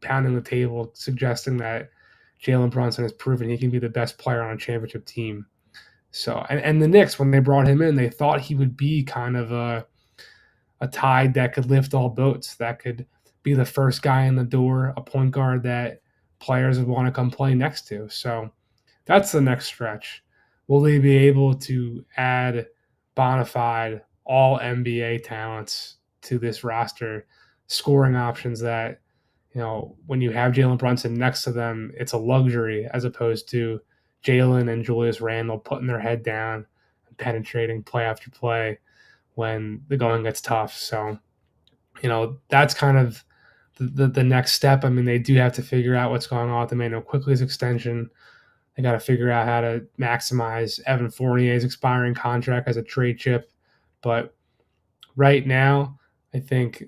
pounding the table, suggesting that Jalen Brunson has proven he can be the best player on a championship team. So, and the Knicks, when they brought him in, they thought he would be kind of a tide that could lift all boats, that could be the first guy in the door, a point guard that players would want to come play next to. So that's the next stretch. Will they be able to add bona fide all NBA talents to this roster, scoring options that, when you have Jalen Brunson next to them, it's a luxury as opposed to Jalen and Julius Randle putting their head down and penetrating play after play when the going gets tough. So, that's kind of the next step. I mean, they do have to figure out what's going on with Emmanuel Quickly's extension. They got to figure out how to maximize Evan Fournier's expiring contract as a trade chip. But right now, I think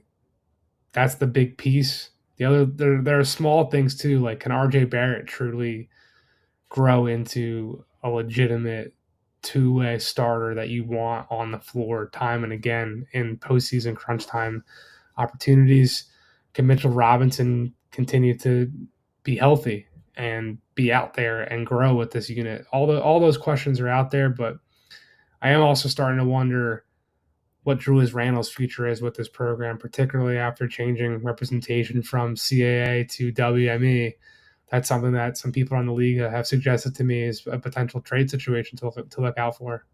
that's the big piece. There are small things too, like can RJ Barrett truly grow into a legitimate two-way starter that you want on the floor time and again in postseason crunch time opportunities? Can Mitchell Robinson continue to be healthy and be out there and grow with this unit? All those questions are out there, but I am also starting to wonder what Julius Randle's future is with this program, particularly after changing representation from CAA to WME. That's something that some people on the league have suggested to me is a potential trade situation to look out for.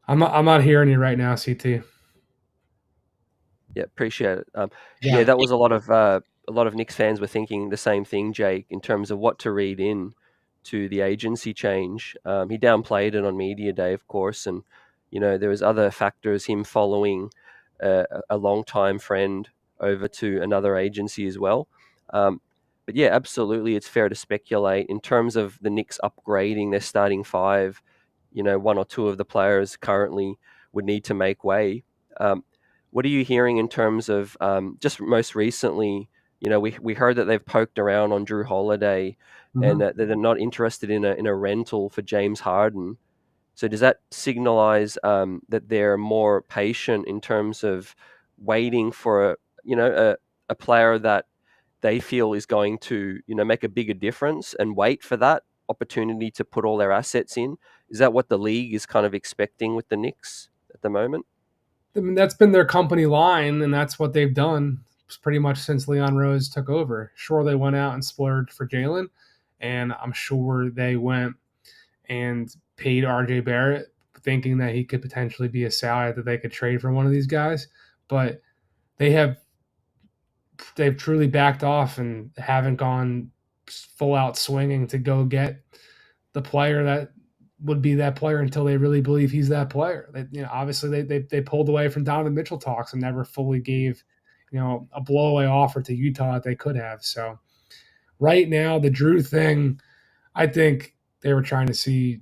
I'm not hearing you right now, CT. Yeah, appreciate it. Yeah, that was a lot of Knicks fans were thinking the same thing, Jake, in terms of what to read in to the agency change. He downplayed it on media day, of course, and there was other factors, him following a long-time friend over to another agency as well. But yeah, absolutely, it's fair to speculate in terms of the Knicks upgrading their starting five. One or two of the players currently would need to make way. What are you hearing in terms of just most recently? We heard that they've poked around on Jrue Holiday, and that they're not interested in a rental for James Harden. So does that signalize that they're more patient in terms of waiting for a player that they feel is going to make a bigger difference and wait for that opportunity to put all their assets in? Is that what the league is kind of expecting with the Knicks at the moment? I mean, that's been their company line, and that's what they've done pretty much since Leon Rose took over. Sure, they went out and splurged for Jalen, and I'm sure they went and paid RJ Barrett, thinking that he could potentially be a salary that they could trade for one of these guys. But they've truly backed off and haven't gone full out swinging to go get the player that would be that player until they really believe he's that player. Obviously they pulled away from Donovan Mitchell talks and never fully gave, a blowaway offer to Utah that they could have. So right now, the Jrue thing, I think they were trying to see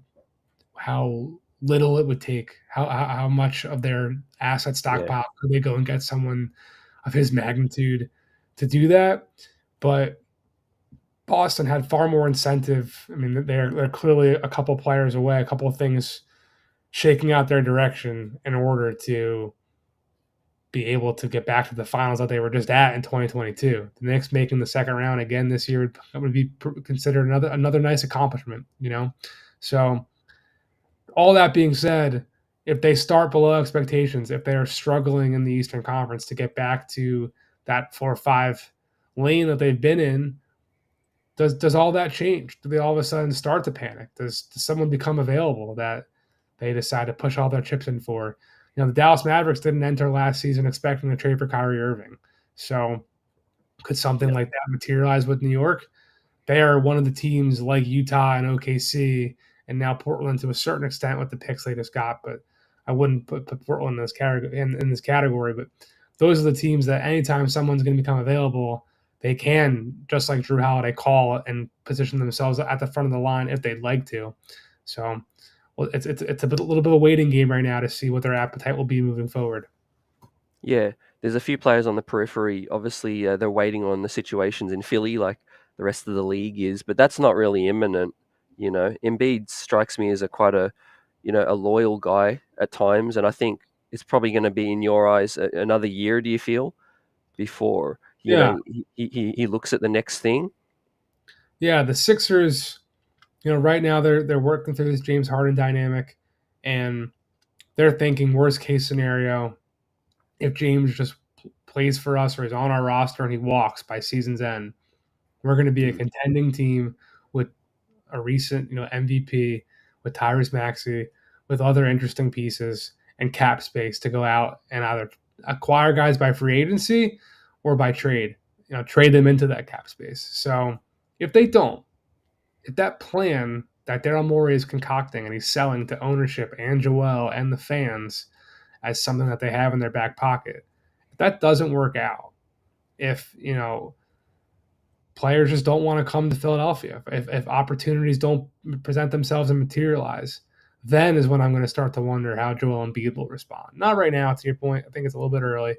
how little it would take, how much of their asset stockpile could they go and get someone of his magnitude to do that. But Boston had far more incentive. I mean, they're clearly a couple players away, a couple of things shaking out their direction in order to be able to get back to the finals that they were just at in 2022. The Knicks making the second round again this year would be considered another nice accomplishment, So all that being said, if they start below expectations, if they are struggling in the Eastern Conference to get back to that 4 or 5 lane that they've been in, does all that change? Do they all of a sudden start to panic? Does someone become available that they decide to push all their chips in for? The Dallas Mavericks didn't enter last season expecting a trade for Kyrie Irving. So could something like that materialize with New York? They are one of the teams like Utah and OKC and now Portland to a certain extent with the picks they just got, but I wouldn't put Portland in this category. But those are the teams that anytime someone's going to become available, they can, just like Jrue Holiday, call and position themselves at the front of the line if they'd like to. So it's a little bit of a waiting game right now to see what their appetite will be moving forward. Yeah, there's a few players on the periphery. Obviously, they're waiting on the situations in Philly like the rest of the league is, but that's not really imminent. Embiid strikes me as quite a loyal guy at times, and I think it's probably going to be, in your eyes, another year, do you feel, before, Yeah. he looks at the next thing? Yeah, the Sixers, right now they're working through this James Harden dynamic, and they're thinking worst case scenario, if James just plays for us or he's on our roster and he walks by season's end, we're going to be a Mm. contending team with a recent, MVP, with Tyrese Maxey, with other interesting pieces and cap space to go out and either acquire guys by free agency or by trade, trade them into that cap space. So if they don't, if that plan that Daryl Morey is concocting and he's selling to ownership and Joel and the fans as something that they have in their back pocket, if that doesn't work out, if players just don't want to come to Philadelphia, if opportunities don't present themselves and materialize, then is when I'm going to start to wonder how Joel Embiid will respond. Not right now, to your point. I think it's a little bit early,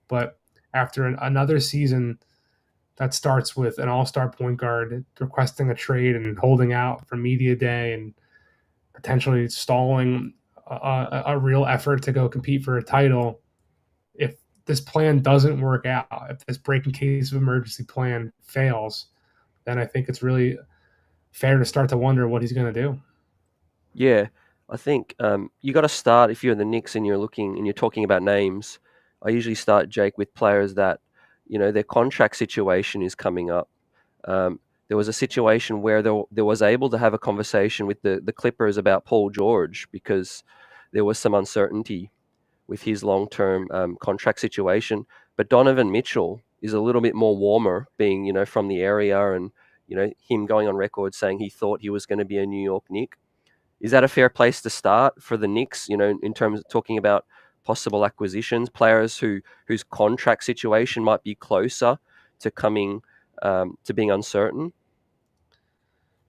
but after another season that starts with an all-star point guard requesting a trade and holding out for media day and potentially stalling a real effort to go compete for a title, if this plan doesn't work out, if this break in case of emergency plan fails, then I think it's really fair to start to wonder what he's going to do. Yeah, I think you got to start, if you're the Knicks and you're looking and you're talking about names. I usually start, Jake, with players that their contract situation is coming up. There was a situation where there was able to have a conversation with the Clippers about Paul George because there was some uncertainty with his long-term contract situation. But Donovan Mitchell is a little bit more warmer, being from the area, and him going on record saying he thought he was going to be a New York Knick. Is that a fair place to start for the Knicks? In terms of talking about possible acquisitions, players whose contract situation might be closer to coming to being uncertain.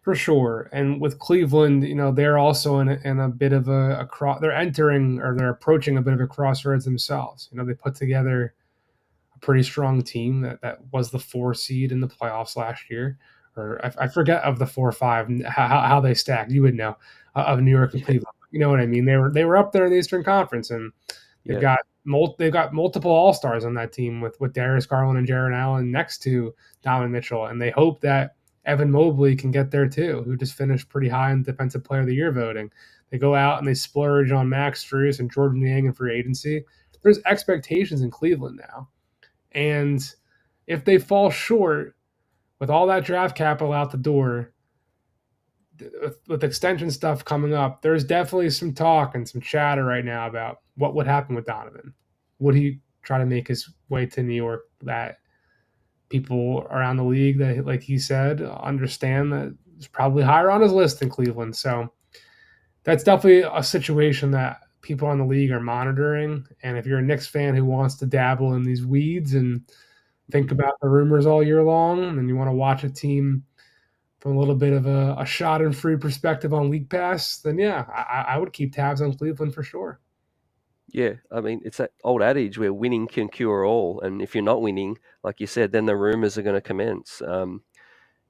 For sure. And with Cleveland, they're also in a bit of they're entering or they're approaching a bit of a crossroads themselves. They put together a pretty strong team that was the 4 seed in the playoffs last year. Or I forget of the 4 or 5 how they stacked. You would know of New York and Yeah, Cleveland. You know what I mean? They were up there in the Eastern Conference, and they've yeah, got they've got multiple All Stars on that team with Darius Garland and Jaron Allen next to Donovan Mitchell, and they hope that Evan Mobley can get there too, who just finished pretty high in Defensive Player of the Year voting. They go out and they splurge on Max Strus and Jordan Yang in free agency. There's expectations in Cleveland now, and if they fall short with all that draft capital out the door, with extension stuff coming up, there's definitely some talk and some chatter right now about what would happen with Donovan. Would he try to make his way to New York? That people around the league that, like he said, understand that it's probably higher on his list than Cleveland. So that's definitely a situation that people on the league are monitoring. And if you're a Knicks fan who wants to dabble in these weeds and think mm, about the rumors all year long, and you want to watch a team from a little bit of a shot and free perspective on League Pass, then yeah, I would keep tabs on Cleveland for sure. yeah. I mean, it's that old adage where winning can cure all, and if you're not winning, like you said, then the rumors are going to commence. And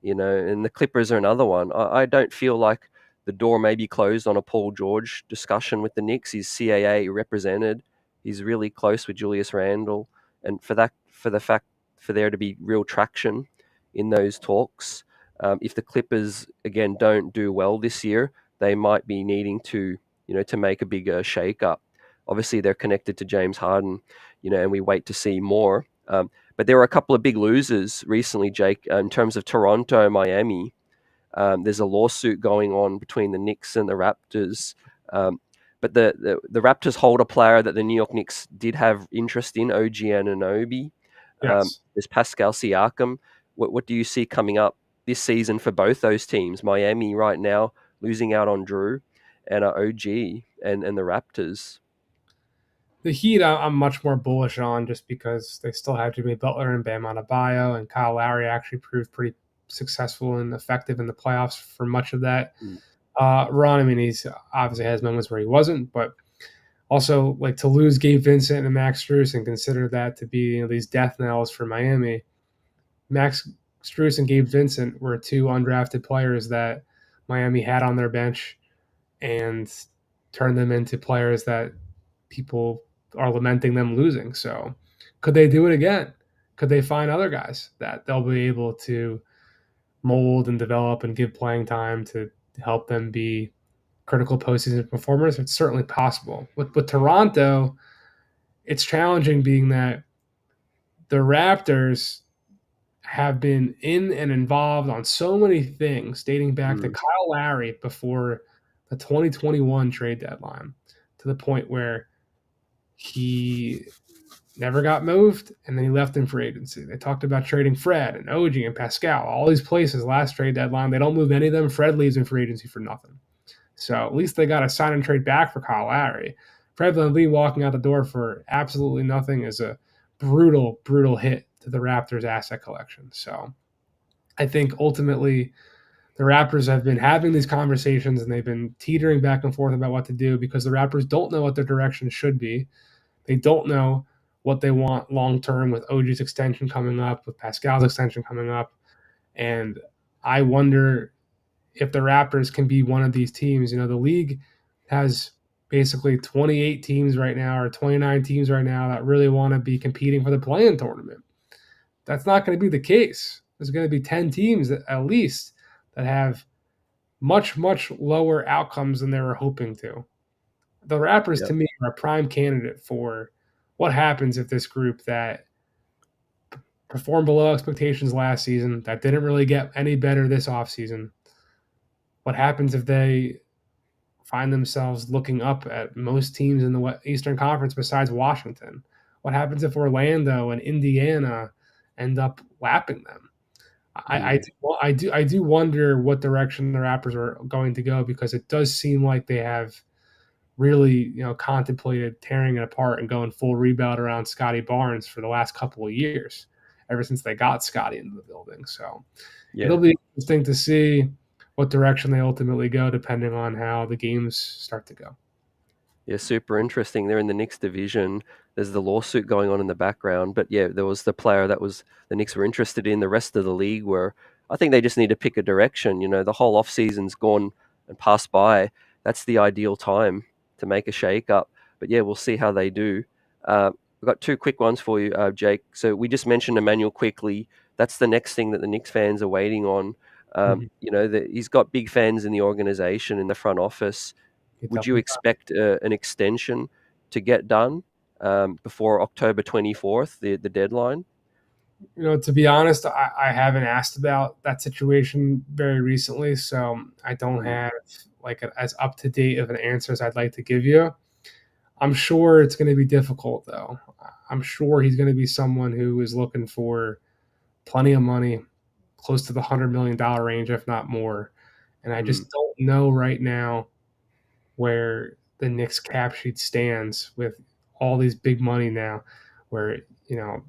the Clippers are another one. I don't feel like the door may be closed on a Paul George discussion with the Knicks. He's CAA represented. He's really close with Julius Randle, and for there to be real traction in those talks. If the Clippers again don't do well this year, they might be needing to make a bigger shake-up. Obviously, they're connected to James Harden, and we wait to see more. But there were a couple of big losers recently, Jake, in terms of Toronto, Miami. There's a lawsuit going on between the Knicks and the Raptors. But the Raptors hold a player that the New York Knicks did have interest in, OG Anunoby. Yes. There's Pascal Siakam. What do you see coming up this season for both those teams? Miami right now losing out on Jrue, and OG and the Raptors. The Heat, I'm much more bullish on just because they still have Jimmy Butler and Bam Adebayo, and Kyle Lowry actually proved pretty successful and effective in the playoffs for much of that Mm, run. I mean, he's obviously has moments where he wasn't, but also like to lose Gabe Vincent and Max Strus and consider that to be these death knells for Miami. Max Strus and Gabe Vincent were 2 undrafted players that Miami had on their bench and turned them into players that people are lamenting them losing. So could they do it again? Could they find other guys that they'll be able to mold and develop and give playing time to help them be critical postseason performers? It's certainly possible. With Toronto, it's challenging being that the Raptors have been in and involved on so many things dating back to Kyle Lowry before the 2021 trade deadline, to the point where he never got moved and then he left in free agency. They talked about trading Fred and OG and Pascal, all these places last trade deadline. They don't move any of them. Fred leaves in free agency for nothing. So at least they got a sign and trade back for Kyle Lowry. Fred VanVleet walking out the door for absolutely nothing is a brutal, brutal hit to the Raptors asset collection. So I think ultimately the Raptors have been having these conversations and they've been teetering back and forth about what to do because the Raptors don't know what their direction should be. They don't know what they want long term with OG's extension coming up, with Pascal's extension coming up. And I wonder if the Raptors can be one of these teams. You know, the league has basically 28 teams right now or 29 teams right now that really want to be competing for the play-in tournament. That's not going to be the case. There's going to be 10 teams at least that have much, much lower outcomes than they were hoping to. The Raptors, to me, are a prime candidate for what happens if this group that performed below expectations last season, that didn't really get any better this offseason, what happens if they find themselves looking up at most teams in the Eastern Conference besides Washington? What happens if Orlando and Indiana end up lapping them? I do wonder what direction the Raptors are going to go, because it does seem like they have really, contemplated tearing it apart and going full rebuild around Scotty Barnes for the last couple of years, ever since they got Scotty into the building. So it'll be interesting to see what direction they ultimately go, depending on how the games start to go. Yeah, super interesting. They're in the Knicks division. There's the lawsuit going on in the background. But yeah, there was the player that was the Knicks were interested in. The rest of the league were, I think they just need to pick a direction. The whole off season's gone and passed by. That's the ideal time to make a shake up. But yeah, we'll see how they do. We've got two quick ones for you, Jake. So we just mentioned Emmanuel quickly. That's the next thing that the Knicks fans are waiting on. He's got big fans in the organization, in the front office. Would you expect an extension to get done before October 24th, the deadline? To be honest, I haven't asked about that situation very recently, so I don't have as up to date of an answer as I'd like to give you. I'm sure it's going to be difficult, though. I'm sure he's going to be someone who is looking for plenty of money, close to the $100 million range, if not more. And I just don't know right now where the Knicks cap sheet stands with all these big money now, where,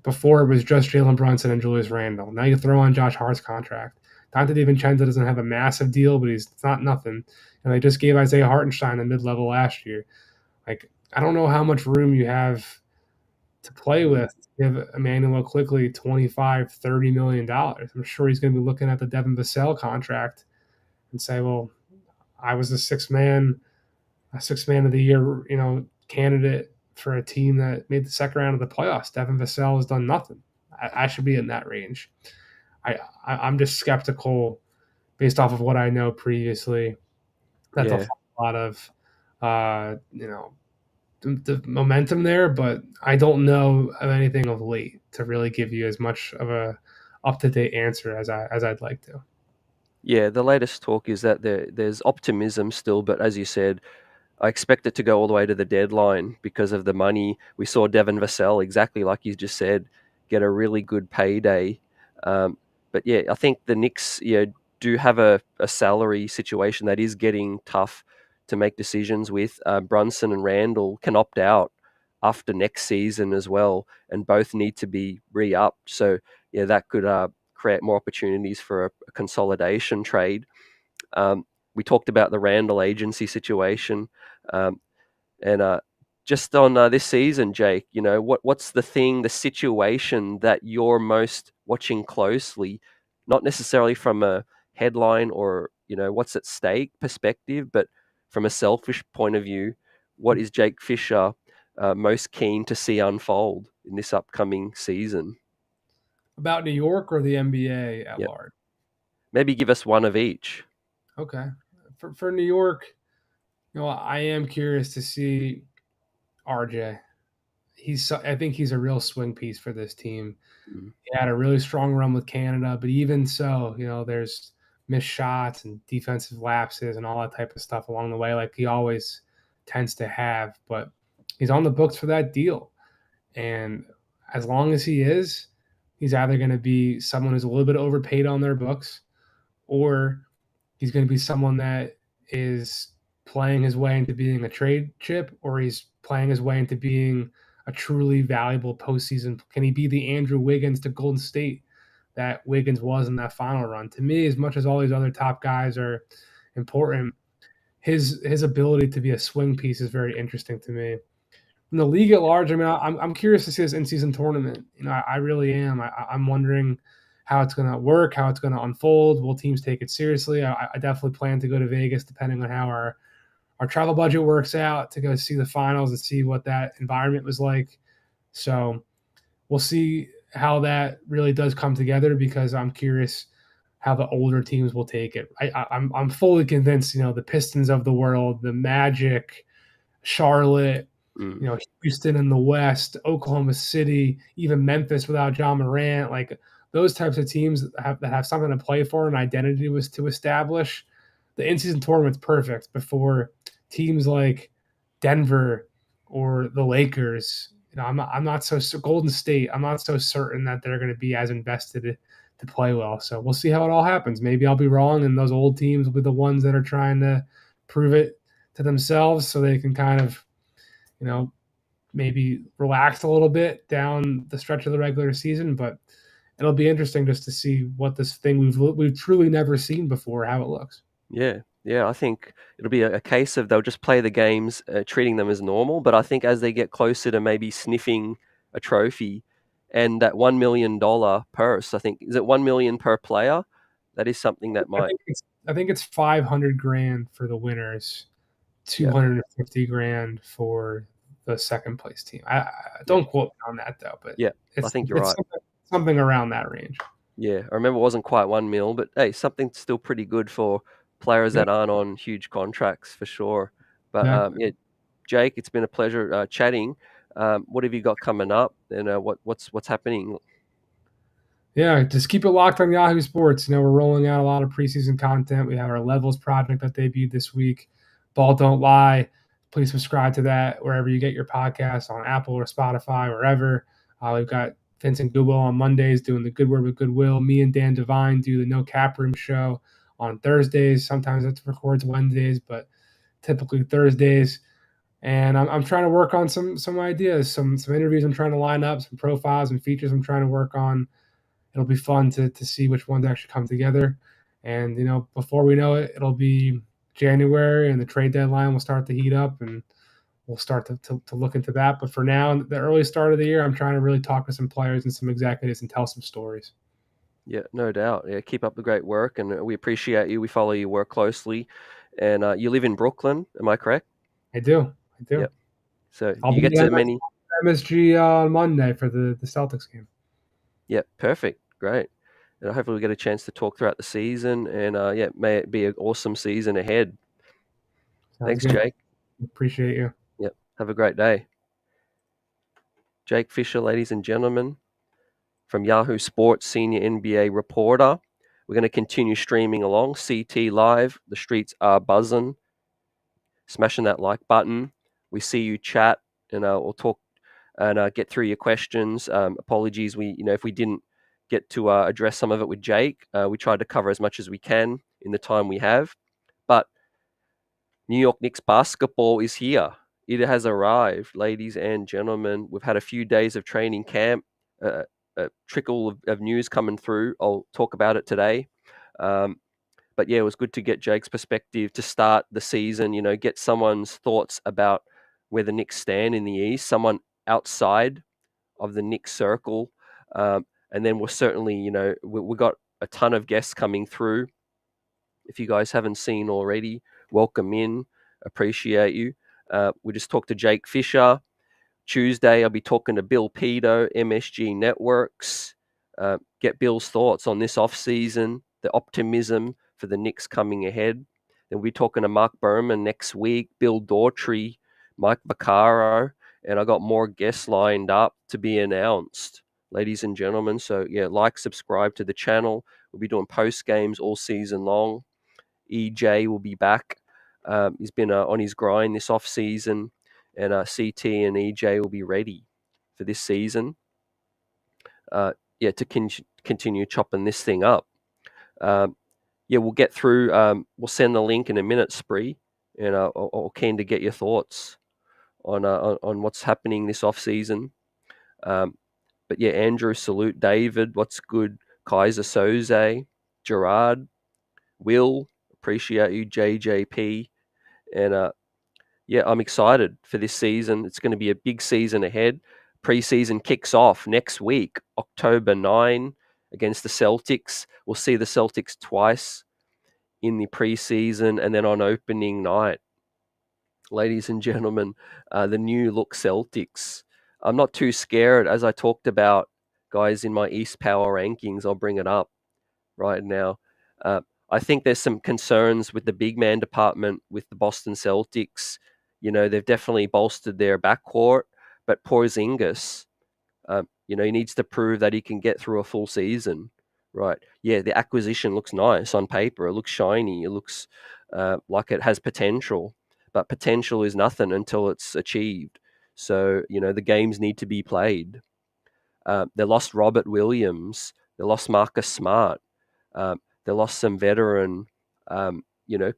before it was just Jalen Brunson and Julius Randle. Now you throw on Josh Hart's contract. Dante DiVincenzo doesn't have a massive deal, but it's not nothing. And they just gave Isaiah Hartenstein a mid-level last year. I don't know how much room you have to play with to give Emmanuel Quickly $25-30 million. I'm sure he's going to be looking at the Devin Vassell contract and say, well, I was a sixth man of the year, candidate for a team that made the second round of the playoffs. Devin Vassell has done nothing. I should be in that range. I'm just skeptical based off of what I know previously that they'll find a lot of, the momentum there, but I don't know of anything of late to really give you as much of a up-to-date answer as I'd like to. Yeah, the latest talk is that there's optimism still, but as you said, I expect it to go all the way to the deadline because of the money. We saw Devin Vassell, exactly like you just said, get a really good payday. But yeah, I think the Knicks do have a salary situation that is getting tough to make decisions with. Brunson and Randle can opt out after next season as well, and both need to be re-upped. So yeah, that could create more opportunities for a consolidation trade. We talked about the Randle agency situation, and just on this season, Jake, what's the situation that you're most watching closely, not necessarily from a headline or what's at stake perspective, but from a selfish point of view, what is Jake Fischer most keen to see unfold in this upcoming season? About New York or the NBA at Yep. large? Maybe give us one of each. Okay. For New York, I am curious to see RJ. I think he's a real swing piece for this team. Mm. He had a really strong run with Canada, but even so, there's missed shots and defensive lapses and all that type of stuff along the way, like he always tends to have. But he's on the books for that deal. And as long as he is, he's either going to be someone who's a little bit overpaid on their books, or he's going to be someone that is playing his way into being a trade chip, or he's playing his way into being a truly valuable postseason. Can he be the Andrew Wiggins to Golden State that Wiggins was in that final run? To me, as much as all these other top guys are important, his ability to be a swing piece is very interesting to me. In the league at large, I mean, I'm curious to see this in-season tournament. I really am. I'm wondering how it's going to work, how it's going to unfold. Will teams take it seriously? I definitely plan to go to Vegas, depending on how our travel budget works out, to go see the finals and see what that environment was like. So we'll see how that really does come together, because I'm curious how the older teams will take it. I'm fully convinced, the Pistons of the world, the Magic, Charlotte, Mm. Houston in the West, Oklahoma City, even Memphis without John Morant, like those types of teams that have something to play for, an identity was to establish. The in-season tournament's perfect before teams like Denver or the Lakers. I'm not so Golden State. I'm not so certain that they're going to be as invested to play well. So we'll see how it all happens. Maybe I'll be wrong, and those old teams will be the ones that are trying to prove it to themselves, so they can kind of maybe relax a little bit down the stretch of the regular season. But it'll be interesting just to see what this thing we've truly never seen before, how it looks. Yeah, yeah. I think it'll be a case of they'll just play the games, treating them as normal. But I think as they get closer to maybe sniffing a trophy, and that $1 million purse, I think, is it 1 million per player? That is something that I might. think it's I think it's 500 grand for the winners, Yeah, 250 grand for the second place team. I yeah, don't quote me on that though, but yeah. I it's think you're it's right. something around that range. Yeah, I remember it wasn't quite 1 mil, but hey, something still pretty good for players Yeah, that aren't on huge contracts for sure. But exactly. yeah, Jake, it's been a pleasure chatting. What have you got coming up, and what's happening? Yeah, just keep it locked on Yahoo Sports. We're rolling out a lot of preseason content. We have our Levels project that debuted this week. Ball Don't Lie. Please subscribe to that wherever you get your podcasts, on Apple or Spotify, wherever. We've got Vincent Goodwill on Mondays doing the Good Word with Goodwill. Me and Dan Devine do the No Cap Room show on Thursdays. Sometimes it records Wednesdays, but typically Thursdays. And I'm trying to work on some ideas, some interviews I'm trying to line up, some profiles and features I'm trying to work on. It'll be fun to see which ones actually come together. And before we know it, it'll be January, and the trade deadline will start to heat up, and we'll start to look into that. But for now, the early start of the year, I'm trying to really talk to some players and some executives and tell some stories. Yeah, no doubt. Yeah, keep up the great work, and we appreciate you. We follow your work closely, and you live in Brooklyn, am I correct? I do. I do. Yep. So I'll do you be get at to many? MSG on Monday for the Celtics game. Yeah, perfect, great. And hopefully we get a chance to talk throughout the season, and yeah, may it be an awesome season ahead. Sounds Thanks, good. Jake. Appreciate you. Yep. Have a great day. Jake Fischer, ladies and gentlemen, from Yahoo Sports, senior NBA reporter. We're going to continue streaming along. CT Live. The streets are buzzing. Smashing that like button. We see you, chat, and we'll talk and get through your questions. Apologies, if we didn't get to address some of it with Jake. We tried to cover as much as we can in the time we have. But New York Knicks basketball is here. It has arrived, ladies and gentlemen. We've had a few days of training camp, a trickle of news coming through. I'll talk about it today. But yeah, it was good to get Jake's perspective to start the season, get someone's thoughts about where the Knicks stand in the East, someone outside of the Knicks circle. And then we're certainly, we got a ton of guests coming through. If you guys haven't seen already, welcome in. Appreciate you. We just talked to Jake Fischer. Tuesday, I'll be talking to Bill Pito, MSG Networks. Get Bill's thoughts on this offseason, the optimism for the Knicks coming ahead. Then we'll be talking to Mark Berman next week, Bill Daughtry, Mike Vaccaro, and I got more guests lined up to be announced, ladies and gentlemen. So yeah, like, subscribe to the channel. We'll be doing post games all season long. EJ will be back. He's been on his grind this off season, and CT and EJ will be ready for this season. To continue chopping this thing up. We'll get through. We'll send the link in a minute, Spree, and I'm keen to get your thoughts on what's happening this off season. But yeah, Andrew, salute. David, what's good? Kaiser Soze, Gerard, Will, appreciate you. JJP, and I'm excited for this season. It's going to be a big season ahead. Preseason kicks off next week, October 9, against the Celtics. We'll see the Celtics twice in the preseason and then on opening night. Ladies and gentlemen, the new look Celtics. I'm not too scared, as I talked about, guys, in my East Power rankings. I'll bring it up right now. I think there's some concerns with the big man department with the Boston Celtics. They've definitely bolstered their backcourt, but Porzingis, he needs to prove that he can get through a full season, right? Yeah, the acquisition looks nice on paper. It looks shiny. It looks like it has potential, but potential is nothing until it's achieved. So, the games need to be played. They lost Robert Williams. They lost Marcus Smart. They lost some veteran,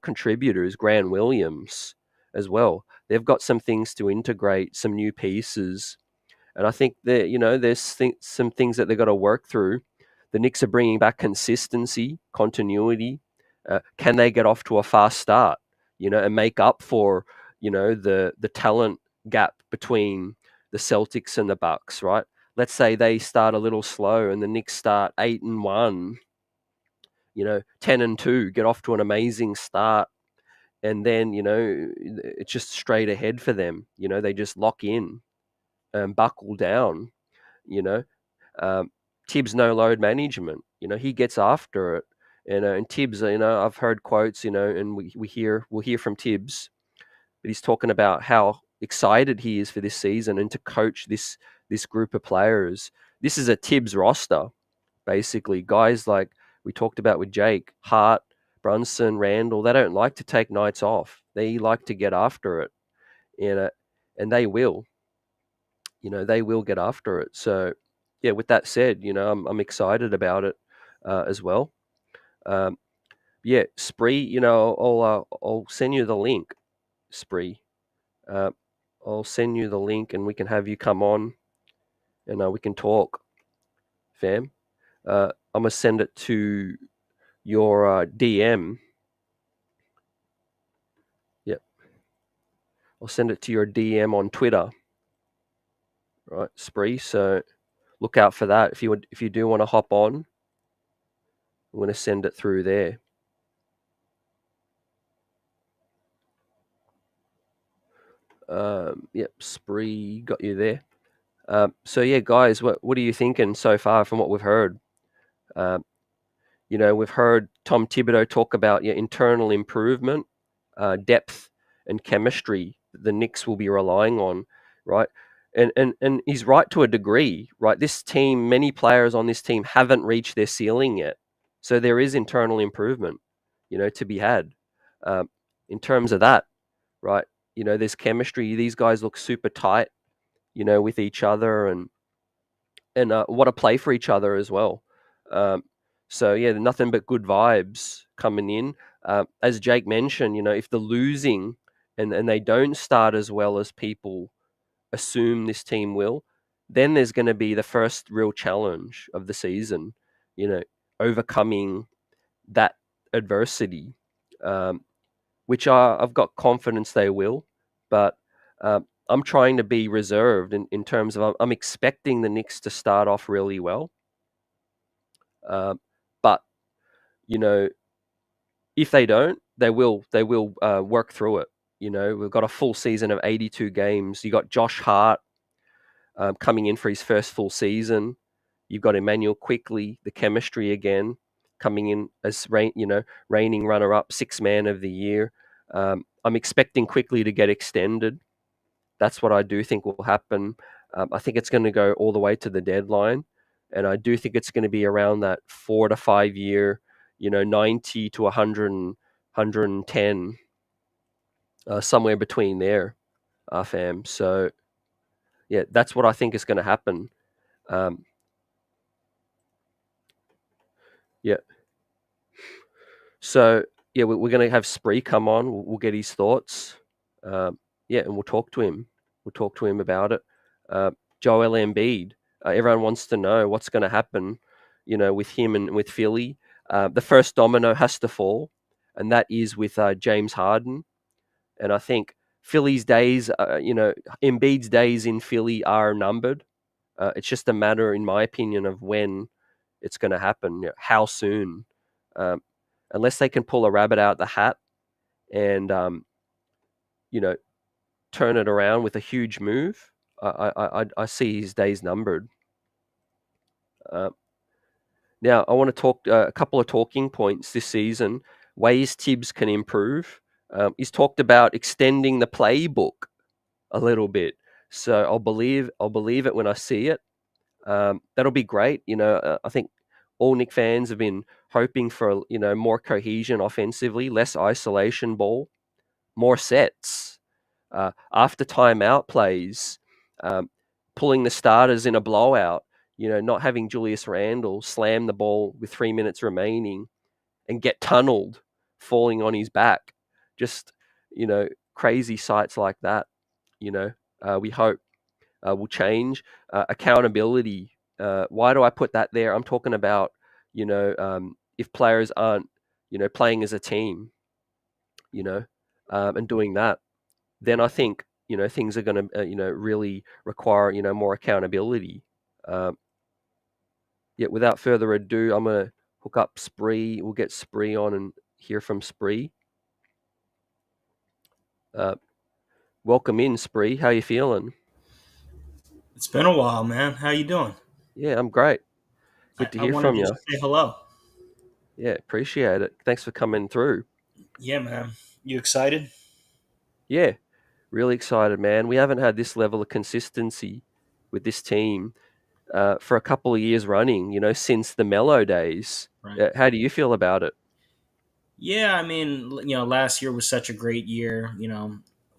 contributors, Grant Williams as well. They've got some things to integrate, some new pieces. And I think that, there's some things that they've got to work through. The Knicks are bringing back consistency, continuity. Can they get off to a fast start, and make up for, the talent gap between the Celtics and the Bucks, right? Let's say they start a little slow and the Knicks start 8-1, 10-2, get off to an amazing start. And then, it's just straight ahead for them. They just lock in and buckle down, Tibbs, no load management. He gets after it. And Tibbs, I've heard quotes, and we'll hear from Tibbs, but he's talking about how excited he is for this season and to coach this group of players. This is a Tibbs roster, basically. Guys like we talked about with Jake, Hart, Brunson, Randle, they don't like to take nights off. They like to get after it, and they will. They will get after it. So, yeah. With that said, I'm excited about it as well. Spree. I'll send you the link, Spree. I'll send you the link, and we can have you come on, and we can talk, fam. I'm gonna send it to your DM. Yep. I'll send it to your DM on Twitter. Right, Spree. So look out for that. If you do want to hop on, I'm going to send it through there. Spree, got you there. So yeah, guys, what are you thinking so far from what we've heard? We've heard Tom Thibodeau talk about internal improvement, depth, and chemistry that the Knicks will be relying on, right? And he's right to a degree, right? This team, many players on this team haven't reached their ceiling yet. So there is internal improvement, to be had. In terms of that, right? There's chemistry. These guys look super tight, with each other and want to play for each other as well. So yeah, nothing but good vibes coming in. As Jake mentioned, if they're losing and they don't start as well as people assume this team will, then there's going to be the first real challenge of the season, overcoming that adversity, which I've got confidence they will. But I'm trying to be reserved in terms of I'm expecting the Knicks to start off really well. But, if they don't, they will work through it. We've got a full season of 82 games. You got Josh Hart, coming in for his first full season. You've got Emmanuel Quickly, the chemistry again, coming in as reigning runner-up, sixth man of the year. I'm expecting Quickly to get extended. That's what I do think will happen. I think it's going to go all the way to the deadline, and I do think it's going to be around that 4 to 5 year, 90 to 100, 110, somewhere between there, fam. So, yeah, that's what I think is going to happen. Yeah. So, yeah, we're going to have Spree come on. We'll get his thoughts. Yeah, and we'll talk to him. We'll talk to him about it. Joel Embiid. Everyone wants to know what's going to happen, with him and with Philly. The first domino has to fall, and that is with James Harden. And I think Philly's days, Embiid's days in Philly are numbered. It's just a matter, in my opinion, of when it's going to happen, how soon. Unless they can pull a rabbit out the hat and, turn it around with a huge move, I see his days numbered. Now, I want to talk a couple of talking points this season, ways Tibbs can improve. He's talked about extending the playbook a little bit. So I'll believe it when I see it. That'll be great. I think all Knick fans have been hoping for, more cohesion offensively, less isolation ball, more sets, after timeout plays, pulling the starters in a blowout, not having Julius Randle slam the ball with 3 minutes remaining and get tunneled, falling on his back. Just, crazy sights like that, we hope will change. Accountability. Why do I put that there? I'm talking about, if players aren't, playing as a team, and doing that, then I think, things are going to, really require, more accountability. Yeah, without further ado, I'm going to hook up Spree. We'll get Spree on and hear from Spree. Welcome in, Spree. How you feeling? It's been a while, man. How you doing? Yeah, I'm great. Good to I hear wanted from to you. say hello. Yeah, appreciate it. Thanks for coming through. Yeah, man. You excited? Yeah, really excited, man. We haven't had this level of consistency with this team for a couple of years running, since the Melo days. Right. How do you feel about it? Yeah, I mean, last year was such a great year.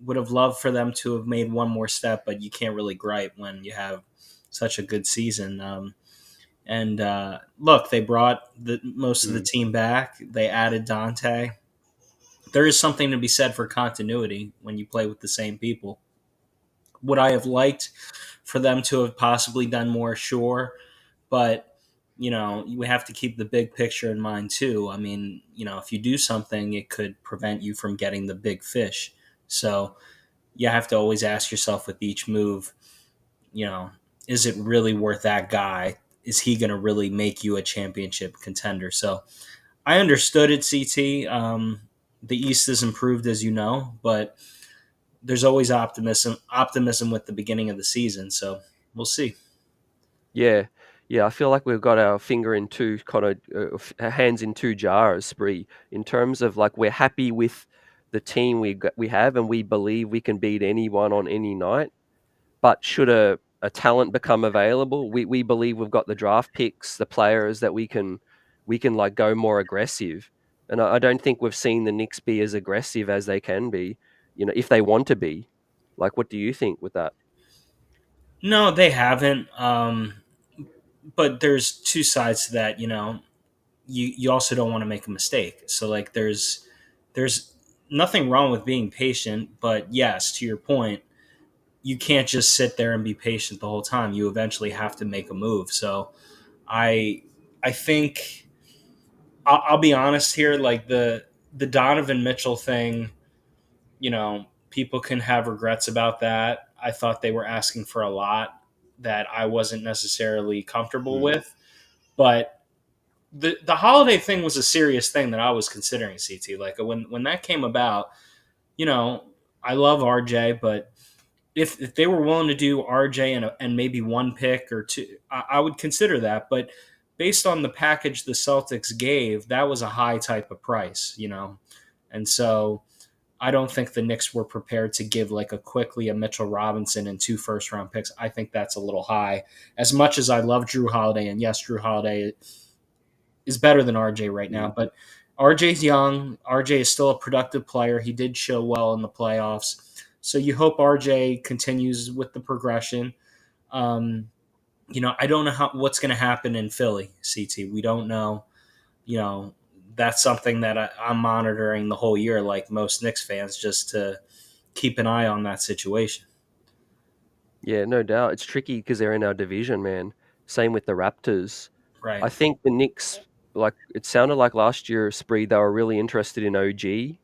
Would have loved for them to have made one more step, but you can't really gripe when you have such a good season. And look, they brought most of the team back. They added Dante. There is something to be said for continuity when you play with the same people. Would I have liked for them to have possibly done more? Sure. But we have to keep the big picture in mind too. I mean, if you do something, it could prevent you from getting the big fish. So you have to always ask yourself with each move, is it really worth that guy? Is he going to really make you a championship contender? So I understood it, CT. The East is improved, as you know, but there's always optimism with the beginning of the season. So we'll see. Yeah, yeah. I feel like we've got our finger in two kind of hands in two jars, Spree. In terms of like we're happy with the team we have, and we believe we can beat anyone on any night. But should a talent become available, we believe we've got the draft picks, the players that we can like go more aggressive. And I don't think we've seen the Knicks be as aggressive as they can be, if they want to be. Like, what do you think with that? No, they haven't. But there's two sides to that. You also don't want to make a mistake. So like there's nothing wrong with being patient, but yes, to your point, you can't just sit there and be patient the whole time. You eventually have to make a move. So I I think I'll be honest here. Like the Donovan Mitchell thing, people can have regrets about that. I thought they were asking for a lot that I wasn't necessarily comfortable Mm. with, but the holiday thing was a serious thing that I was considering. CT, like when that came about, you know, I love RJ, but if they were willing to do RJ and maybe one pick or two, I would consider that. But based on the package the Celtics gave, that was a high type of price, and so I don't think the Knicks were prepared to give like a Mitchell Robinson and 2 first-round picks. I think that's a little high. As much as I love Jrue Holiday, and yes, Jrue Holiday is better than RJ right now, but RJ's young. RJ is still a productive player. He did show well in the playoffs. So you hope RJ continues with the progression. Um, I don't know what's going to happen in Philly, CT. We don't know. You know, that's something that I'm monitoring the whole year, like most Knicks fans, just to keep an eye on that situation. Yeah, no doubt. It's tricky because they're in our division, man. Same with the Raptors. Right. I think the Knicks, like it sounded like last year, Spree, they were really interested in OG.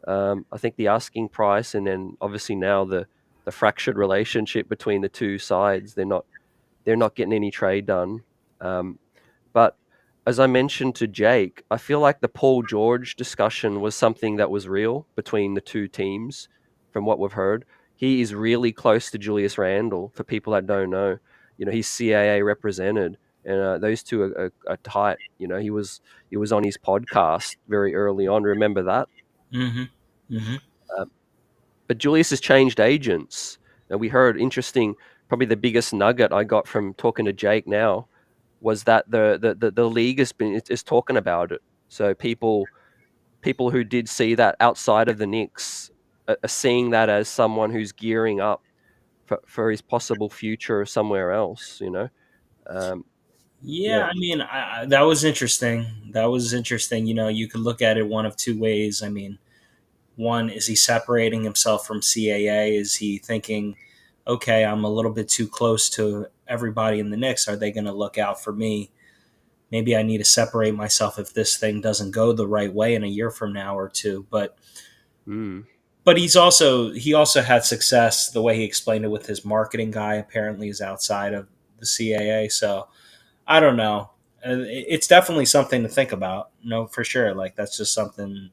I think the asking price, and then obviously now the fractured relationship between the two sides, they're not getting any trade done. But as I mentioned to Jake, I feel like the Paul George discussion was something that was real between the two teams, from what we've heard. He is really close to Julius Randle. For people that don't know, he's CAA represented, and those two are tight. He was on his podcast very early on. Remember that? Mm-hmm. Mm-hmm. But Julius has changed agents, and we heard interesting. Probably the biggest nugget I got from talking to Jake now was that the league is talking about it. So people who did see that outside of the Knicks are seeing that as someone who's gearing up for his possible future somewhere else. Um, Yeah, yeah, I mean, that was interesting. That was interesting. You could look at it one of two ways. I mean, one, is he separating himself from CAA? Is he thinking, okay, I'm a little bit too close to everybody in the Knicks. Are they going to look out for me? Maybe I need to separate myself if this thing doesn't go the right way in a year from now or two. mm, But he also had success. The way he explained it with his marketing guy apparently is outside of the CAA. So I don't know. It's definitely something to think about. No, for sure. Like that's just something.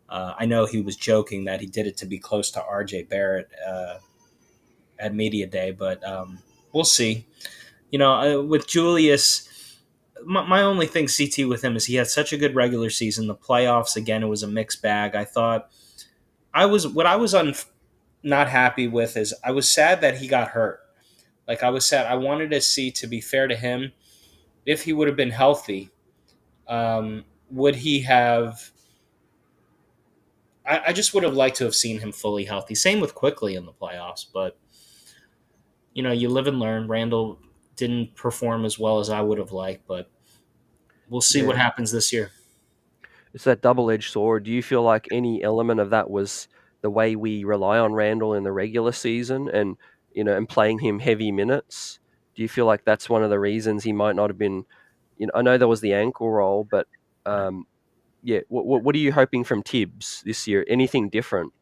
I know he was joking that he did it to be close to RJ Barrett at media day, but we'll see. With Julius, my only thing CT with him is he had such a good regular season. The playoffs again, it was a mixed bag. I thought I was not happy with is I was sad that he got hurt. Like I was sad. I wanted to see, to be fair to him, if he would have been healthy, would he have? I just would have liked to have seen him fully healthy. Same with Quickly in the playoffs, but you live and learn. Randle didn't perform as well as I would have liked, but we'll see what yeah. happens this year. It's that double-edged sword. Do you feel like any element of that was the way we rely on Randall in the regular season, and playing him heavy minutes? Do you feel like that's one of the reasons he might not have been? I know there was the ankle roll, but Right. yeah. What are you hoping from Tibbs this year? Anything different?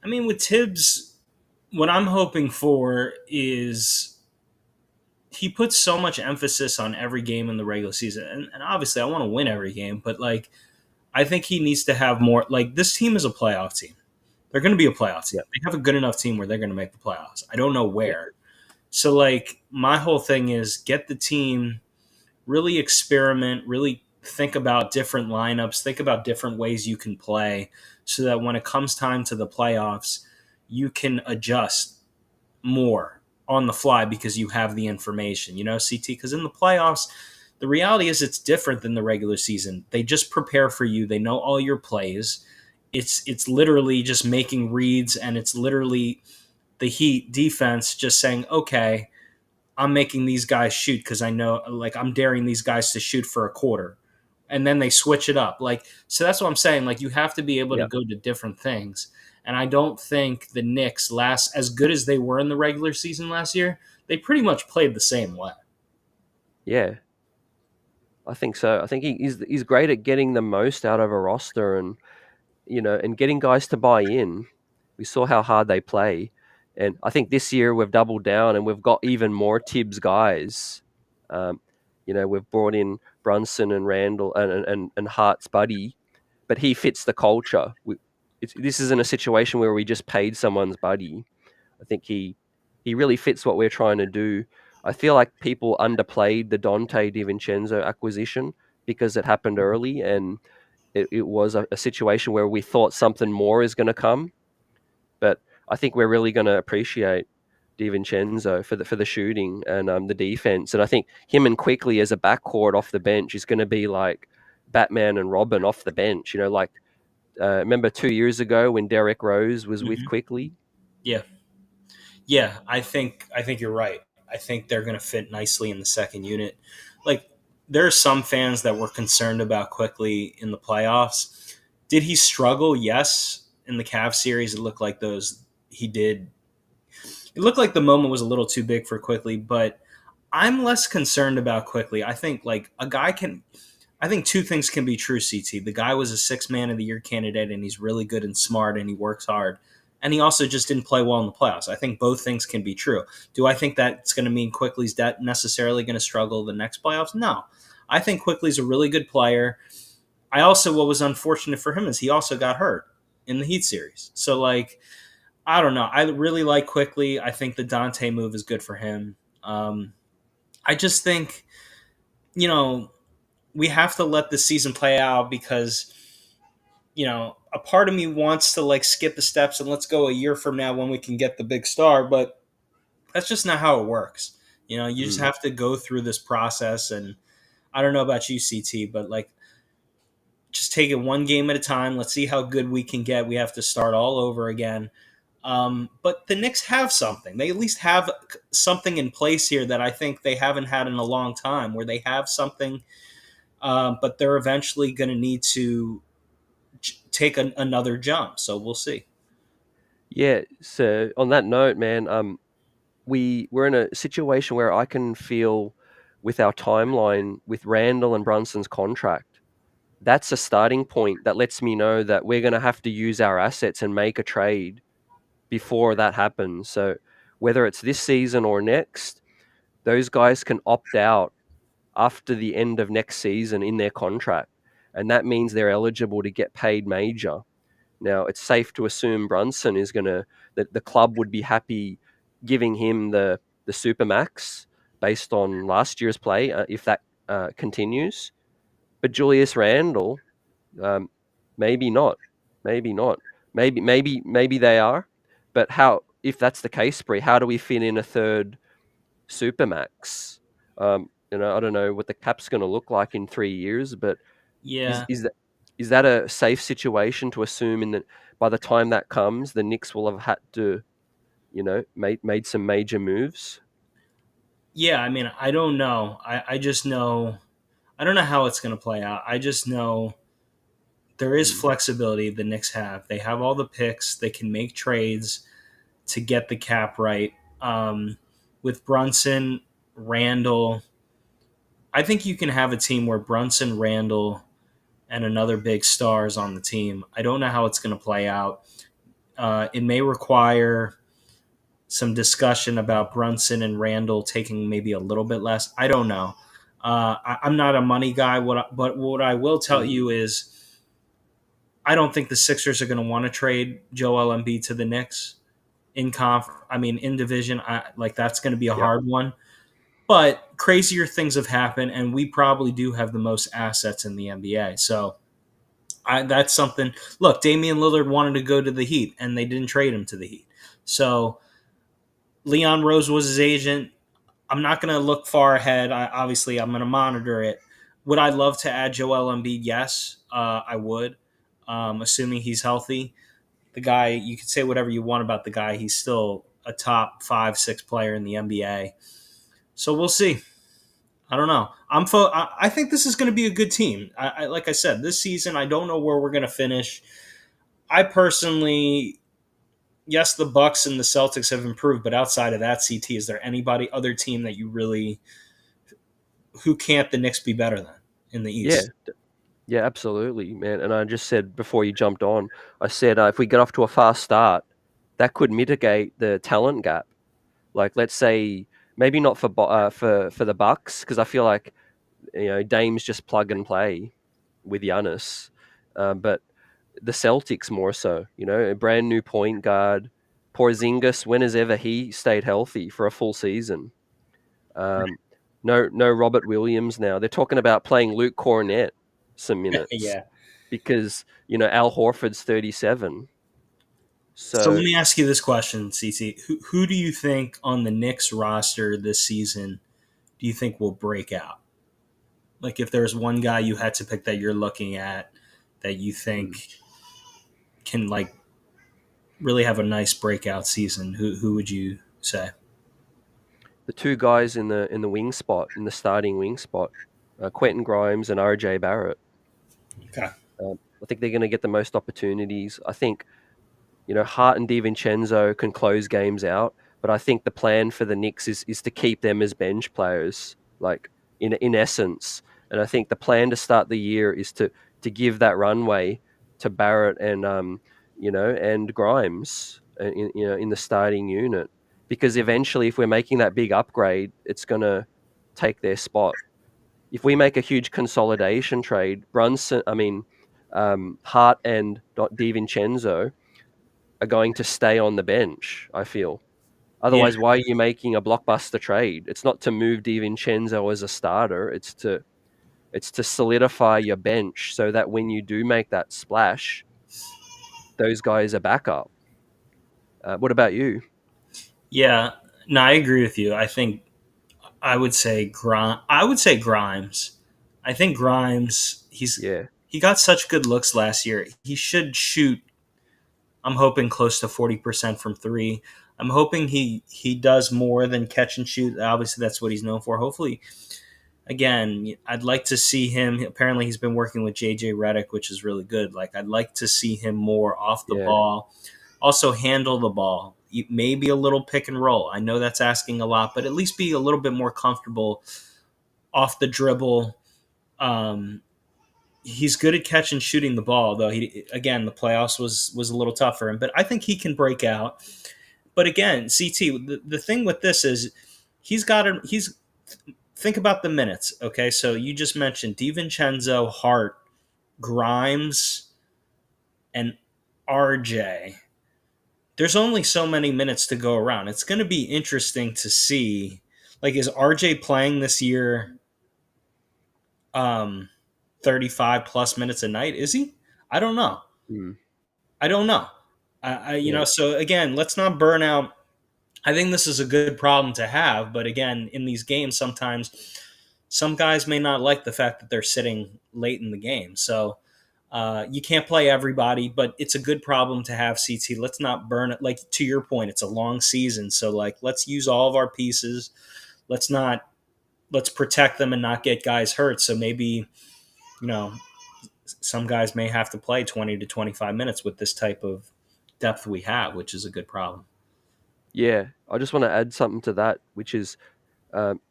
I mean, with Tibbs, what I'm hoping for is he puts so much emphasis on every game in the regular season, and obviously I want to win every game, but like I think he needs to have more. Like this team is a playoff team. They're going to be a playoff team. Yeah, They have a good enough team where they're going to make the playoffs. I don't know yeah, where. So like my whole thing is get the team really experiment, really think about different lineups, think about different ways you can play so that when it comes time to the playoffs, you can adjust more on the fly because you have the information, CT, because in the playoffs, the reality is it's different than the regular season. They just prepare for you. They know all your plays. It's literally just making reads, and it's literally the Heat defense just saying, okay, I'm making these guys shoot because I know, like, I'm daring these guys to shoot for a quarter. And then they switch it up. Like, so that's what I'm saying. Like, you have to be able to yeah, go to different things. And I don't think the Knicks, last as good as they were in the regular season last year, they pretty much played the same way. yeah. I think so. I think he's great at getting the most out of a roster, and getting guys to buy in. We saw how hard they play. And I think this year we've doubled down and we've got even more Tibbs guys. Um, we've brought in Brunson and Randall and Hart's buddy, but he fits the culture. This isn't a situation where we just paid someone's buddy. I think he really fits what we're trying to do. I feel like people underplayed the Dante DiVincenzo acquisition because it happened early, and it was a situation where we thought something more is going to come. But I think we're really going to appreciate DiVincenzo for the shooting and the defense. And I think him and Quickly as a backcourt off the bench is going to be like Batman and Robin off the bench. Like remember 2 years ago when Derrick Rose was with Quickly? Yeah. Yeah, I think you're right. I think they're going to fit nicely in the second unit. Like, there are some fans that were concerned about Quickly in the playoffs. Did he struggle? Yes. In the Cavs series, it looked like he did. It looked like the moment was a little too big for Quickly, but I'm less concerned about Quickly. I think like a guy can. I think two things can be true, CT. The guy was a 6-man of the year candidate, and he's really good and smart, and he works hard. And he also just didn't play well in the playoffs. I think both things can be true. Do I think that's going to mean Quickly's necessarily going to struggle the next playoffs? No. I think Quickly's a really good player. What was unfortunate for him is he also got hurt in the Heat series. So, like, I don't know. I really like Quickly. I think the Dante move is good for him. I just think, we have to let the season play out because, a part of me wants to like skip the steps and let's go a year from now when we can get the big star, but that's just not how it works. You just have to go through this process. And I don't know about you, CT, but like, just take it one game at a time. Let's see how good we can get. We have to start all over again. But the Knicks have something. They at least have something in place here that I think they haven't had in a long time, where they have something, but they're eventually going to need to take another jump. So we'll see. Yeah. So on that note, man, we're in a situation where I can feel with our timeline with Randle and Brunson's contract, that's a starting point that lets me know that we're going to have to use our assets and make a trade before that happens. So whether it's this season or next, those guys can opt out after the end of next season in their contract. And that means they're eligible to get paid major. Now, it's safe to assume Brunson is that the club would be happy giving him the supermax based on last year's play, if that continues. But Julius Randle, maybe not. Maybe not. Maybe they are. But if that's the case, Bree, how do we fit in a third supermax? I don't know what the cap's going to look like in 3 years, but Yeah. is that a safe situation to assume that by the time that comes, the Knicks will have had to, made some major moves? Yeah, I mean, I don't know. I just know I don't know how it's going to play out. I just know there is flexibility the Knicks have. They have all the picks. They can make trades to get the cap right. With Brunson, Randle, I think you can have a team where Brunson, Randle, and another big star is on the team. I don't know how it's going to play out. It may require some discussion about Brunson and Randle taking maybe a little bit less. I don't know. I'm not a money guy, but what I will tell you is I don't think the Sixers are going to want to trade Joel Embiid to the Knicks in division. That's going to be a hard one. But crazier things have happened, and we probably do have the most assets in the NBA. So that's something. Look, Damian Lillard wanted to go to the Heat, and they didn't trade him to the Heat. So Leon Rose was his agent. I'm not going to look far ahead. Obviously, I'm going to monitor it. Would I love to add Joel Embiid? Yes, I would, assuming he's healthy. The guy, you can say whatever you want about the guy. He's still a top 5-6 player in the NBA. So we'll see. I don't know. I think this is going to be a good team. Like I said, this season, I don't know where we're going to finish. I personally, yes, the Bucks and the Celtics have improved, but outside of that, CT, is there other team that you really, who can't the Knicks be better than in the East? Yeah, absolutely, man. And I just said before you jumped on, I said if we get off to a fast start, that could mitigate the talent gap. Like, let's say maybe not for the Bucks, because I feel like Dame's just plug and play with Giannis, but the Celtics more so. A brand new point guard, Porzingis, when has ever he stayed healthy for a full season? No Robert Williams now. They're talking about playing Luke Cornett some minutes Yeah. because, Al Horford's 37. So let So, me ask you this question, CT. Who do you think on the Knicks roster this season do you think will break out? Like if there's one guy you had to pick that you're looking at that you think can like really have a nice breakout season, who would you say? the two guys in the wing spot, in the starting wing spot, Quentin Grimes and RJ Barrett. Okay. I think they're going to get the most opportunities. I think, Hart and DiVincenzo can close games out, but I think the plan for the Knicks is to keep them as bench players, like in essence. And I think the plan to start the year is to give that runway to Barrett and Grimes in the starting unit, because eventually, if we're making that big upgrade, it's going to take their spot. If we make a huge consolidation trade, Hart and DiVincenzo are going to stay on the bench, I feel. Yeah. Otherwise, why are you making a blockbuster trade? It's not to move DiVincenzo as a starter. It's to solidify your bench so that when you do make that splash, those guys are backup. What about you? Yeah. No, I agree with you. I would say Grimes. I think Grimes. Yeah, He got such good looks last year. He should shoot. I'm hoping close to 40% from three. I'm hoping he does more than catch and shoot. Obviously, that's what he's known for. Hopefully, again, I'd like to see him. Apparently, he's been working with JJ Redick, which is really good. Like, I'd like to see him more off the yeah, ball, also handle the ball, maybe a little pick and roll. I know that's asking a lot, but at least be a little bit more comfortable off the dribble. Um, he's good at catching shooting the ball, though. The playoffs was a little tough for him, but I think he can break out. But again, CT, the thing with this is he's think about the minutes. Okay, so you just mentioned DiVincenzo, Hart, Grimes, and RJ. There's only so many minutes to go around. It's going to be interesting to see. Like, is RJ playing this year? 35 plus minutes a night? Is he? I don't know. mm, I don't know. yeah, So again, let's not burn out. I think this is a good problem to have, but again, in these games, sometimes some guys may not like the fact that they're sitting late in the game. So you can't play everybody, but it's a good problem to have. CT. Let's not burn it. Like to your point, it's a long season, so like let's use all of our pieces. Let's not let's protect them and not get guys hurt. So maybe you know some guys may have to play 20 to 25 minutes with this type of depth we have, which is a good problem. yeah. I just want to add something to that, which is,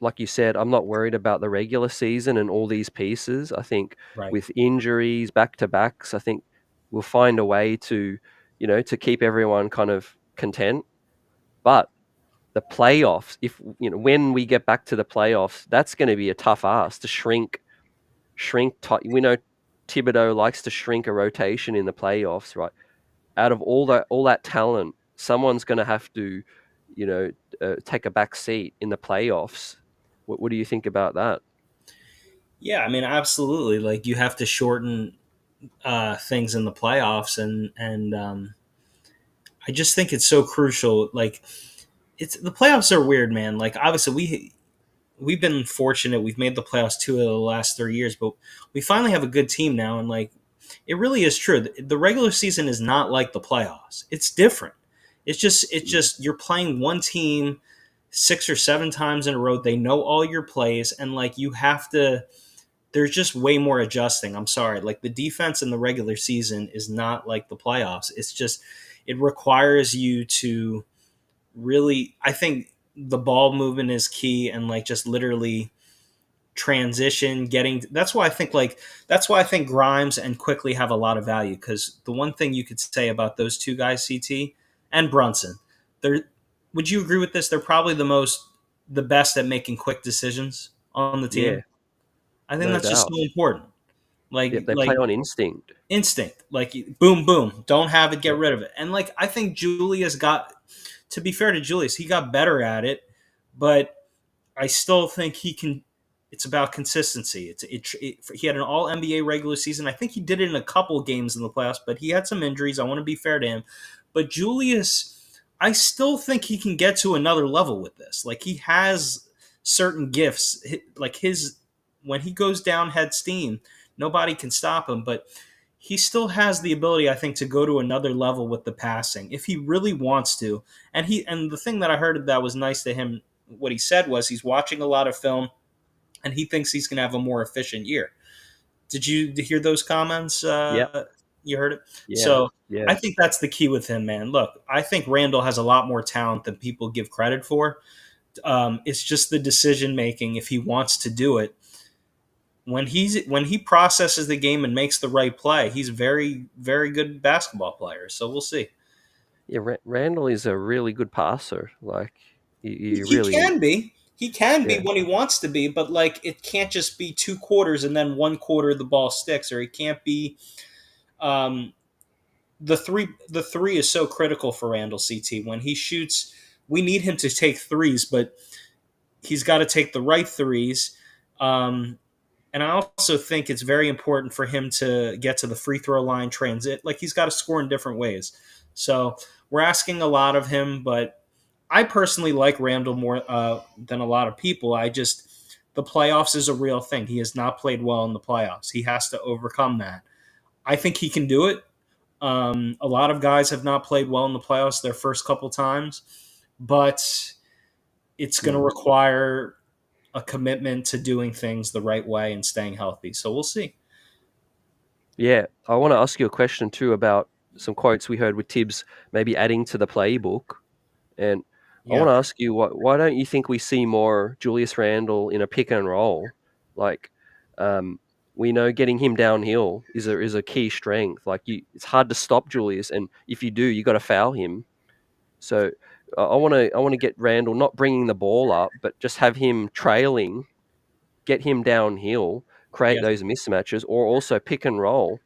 like you said, I'm not worried about the regular season and all these pieces. I think Right. with injuries, back to backs, I think we'll find a way to keep everyone kind of content. But the playoffs, if when we get back to the playoffs, that's going to be a tough ask to shrink. We know Thibodeau likes to shrink a rotation in the playoffs, right? Out of all that talent, someone's going to have to, take a back seat in the playoffs. What do you think about that? Yeah, I mean, absolutely. Like you have to shorten things in the playoffs, and I just think it's so crucial. Like it's the playoffs are weird, man. Like obviously we've been fortunate. We've made the playoffs 2 of the last 3 years, but we finally have a good team now, and like it really is true. The regular season is not like the playoffs. It's different. It's just you're playing one team 6 or 7 times in a row. They know all your plays, and like you have to. There's just way more adjusting. I'm sorry. Like the defense in the regular season is not like the playoffs. It's just it requires you to really. I think the ball movement is key, and like just literally transition getting that's why I think Grimes and Quickly have a lot of value, because the one thing you could say about those two guys, CT and Brunson, they're would you agree with this, they're probably the best at making quick decisions on the Yeah, team. I think no that's just doubt. so important. Like they play on instinct. instinct. Like boom, boom, don't have it, get rid of it. And like I think Julius got. To be fair to Julius, he got better at it, but I still think he can. It's about consistency. He had an All NBA regular season. I think he did it in a couple games in the playoffs, but he had some injuries. I want to be fair to him, but Julius, I still think he can get to another level with this. Like he has certain gifts. Like his when he goes down head steam, nobody can stop him. But he still has the ability, I think, to go to another level with the passing if he really wants to. And the thing that I heard that was nice to him, what he said was he's watching a lot of film and he thinks he's going to have a more efficient year. Did you hear those comments? Yeah, You heard it? yeah, So yeah, I think that's the key with him, man. Look, I think Randall has a lot more talent than people give credit for. It's just the decision making if he wants to do it. When he processes the game and makes the right play, he's a very, very good basketball player. So we'll see. yeah. Randall is a really good passer. Like you He really, can be. He can be yeah, when he wants to be, but like it can't just be two quarters and then one quarter the ball sticks, or it can't be um, the three. The three is so critical for Randall CT when he shoots. We need him to take threes, but he's got to take the right threes. And I also think it's very important for him to get to the free throw line, transit. Like he's got to score in different ways. So we're asking a lot of him, but I personally like Randall more than a lot of people. The playoffs is a real thing. He has not played well in the playoffs. He has to overcome that. I think he can do it. A lot of guys have not played well in the playoffs their first couple times, but it's going to mm. require a commitment to doing things the right way and staying healthy. So we'll see. Yeah. I want to ask you a question too about some quotes we heard with Tibbs maybe adding to the playbook. And I Yeah. want to ask you, why don't you think we see more Julius Randle in a pick and roll? Like, um, we know getting him downhill is a key strength. Like, it's hard to stop Julius, and if you do, you got to foul him. So, I want to get Randle not bringing the ball up, but just have him trailing, get him downhill, create Yeah. those mismatches, or also pick and roll.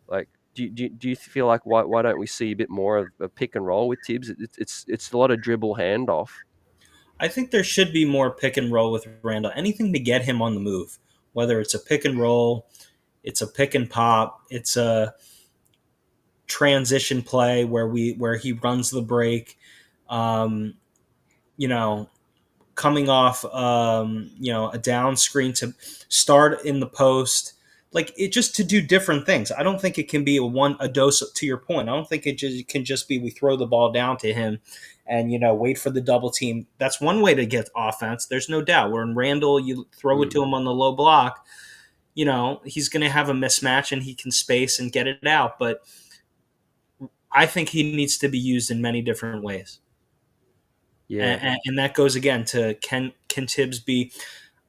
Like, do you feel like why don't we see a bit more of a pick and roll with Tibbs? It's a lot of dribble handoff. I think there should be more pick and roll with Randall. Anything to get him on the move, whether it's a pick and roll, it's a pick and pop, it's a transition play where he runs the break. Um, you know, coming off a down screen to start in the post, like it just to do different things. I don't think it can be a dose. To your point, I don't think it can just be we throw the ball down to him and wait for the double team. That's one way to get offense, there's no doubt. Where in Randall, you throw it Mm. to him on the low block, he's going to have a mismatch and he can space and get it out. But I think he needs to be used in many different ways. Yeah, And that goes again to can Tibbs be?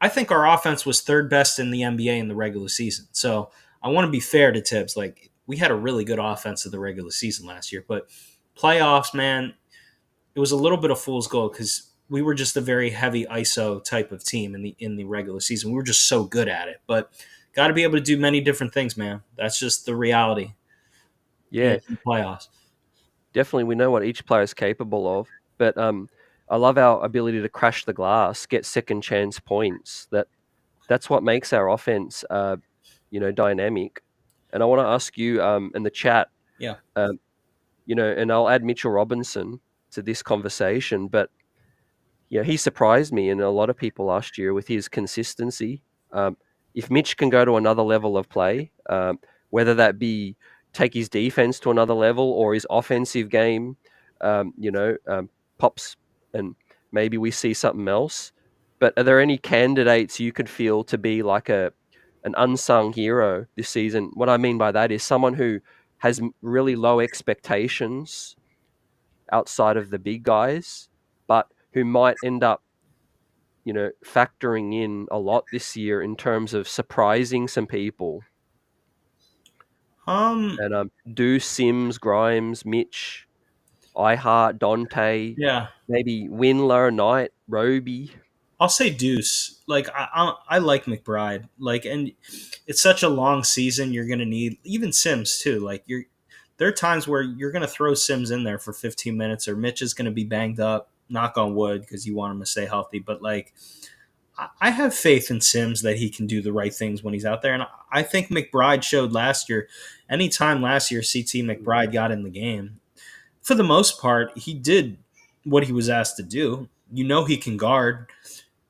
I think our offense was third best in the NBA in the regular season. So I want to be fair to Tibbs. Like we had a really good offense in the regular season last year, but playoffs, man, it was a little bit of fool's gold because we were just a very heavy ISO type of team in the regular season. We were just so good at it, but got to be able to do many different things, man. That's just the reality yeah, in playoffs. definitely. We know what each player is capable of, but I love our ability to crash the glass, get second chance points. That's what makes our offense, dynamic. And I want to ask you, in the chat, Yeah. um, and I'll add Mitchell Robinson to this conversation, but he surprised me and a lot of people last year with his consistency. Um, if Mitch can go to another level of play, whether that be take his defense to another level or his offensive game, pops, and maybe we see something else. But are there any candidates you could feel to be like an unsung hero this season? What I mean by that is someone who has really low expectations outside of the big guys, but who might end up, factoring in a lot this year in terms of surprising some people. Um. And do Sims, Grimes, Mitch, Ihart, Dante, Yeah. maybe Winler, Knight, Roby. I'll say Deuce. Like I like McBride. Like, and it's such a long season. You're gonna need even Sims too. Like there are times where you're gonna throw Sims in there for 15 minutes, or Mitch is gonna be banged up. Knock on wood, because you want him to stay healthy. But like, I have faith in Sims that he can do the right things when he's out there, and I think McBride showed last year. Anytime last year CT McBride got in the game, for the most part, he did what he was asked to do. You know, he can guard,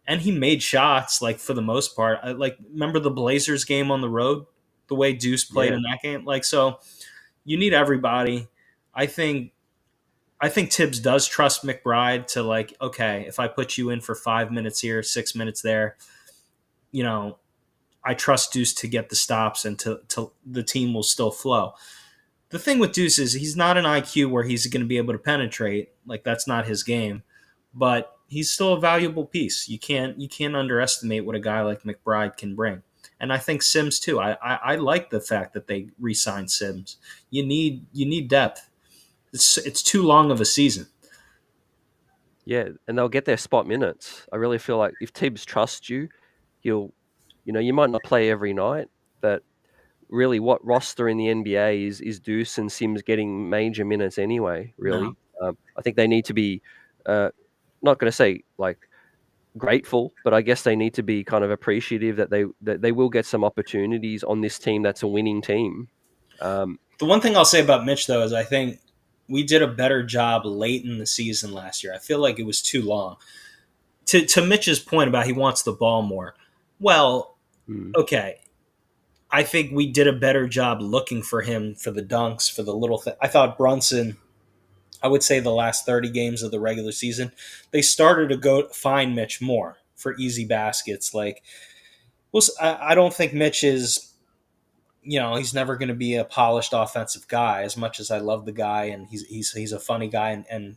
and he made shots. Like, for the most part, like, remember the Blazers game on the road, the way Deuce played Yeah, in that game. Like, so you need everybody. I think I think Tibbs does trust McBride to, like, okay, if I put you in for 5 minutes here, 6 minutes there, you know, I trust Deuce to get the stops, and to the team will still flow. The thing with Deuce is he's not an IQ where he's going to be able to penetrate. Like, that's not his game. But he's still a valuable piece. You can't underestimate what a guy like McBride can bring. And I think Sims too. I like the fact that they re-signed Sims. You need depth. It's too long of a season. yeah, and they'll get their spot minutes. I really feel like if Tibbs trusts you, he'll, you might not play every night, but really, what roster in the NBA is Deuce and Sims getting major minutes anyway? No. Really, I think they need to be, not going to say like grateful, but I guess they need to be kind of appreciative that they will get some opportunities on this team that's a winning team. Um, The one thing I'll say about Mitch, though, is I think we did a better job late in the season last year. I feel like it was too long. To Mitch's point about he wants the ball more. Well, mm, okay. I think we did a better job looking for him for the dunks, for the little thing. I thought Brunson, I would say the last 30 games of the regular season, they started to go find Mitch more for easy baskets. Like, well, I don't think Mitch is, he's never going to be a polished offensive guy. As much as I love the guy, and he's a funny guy, and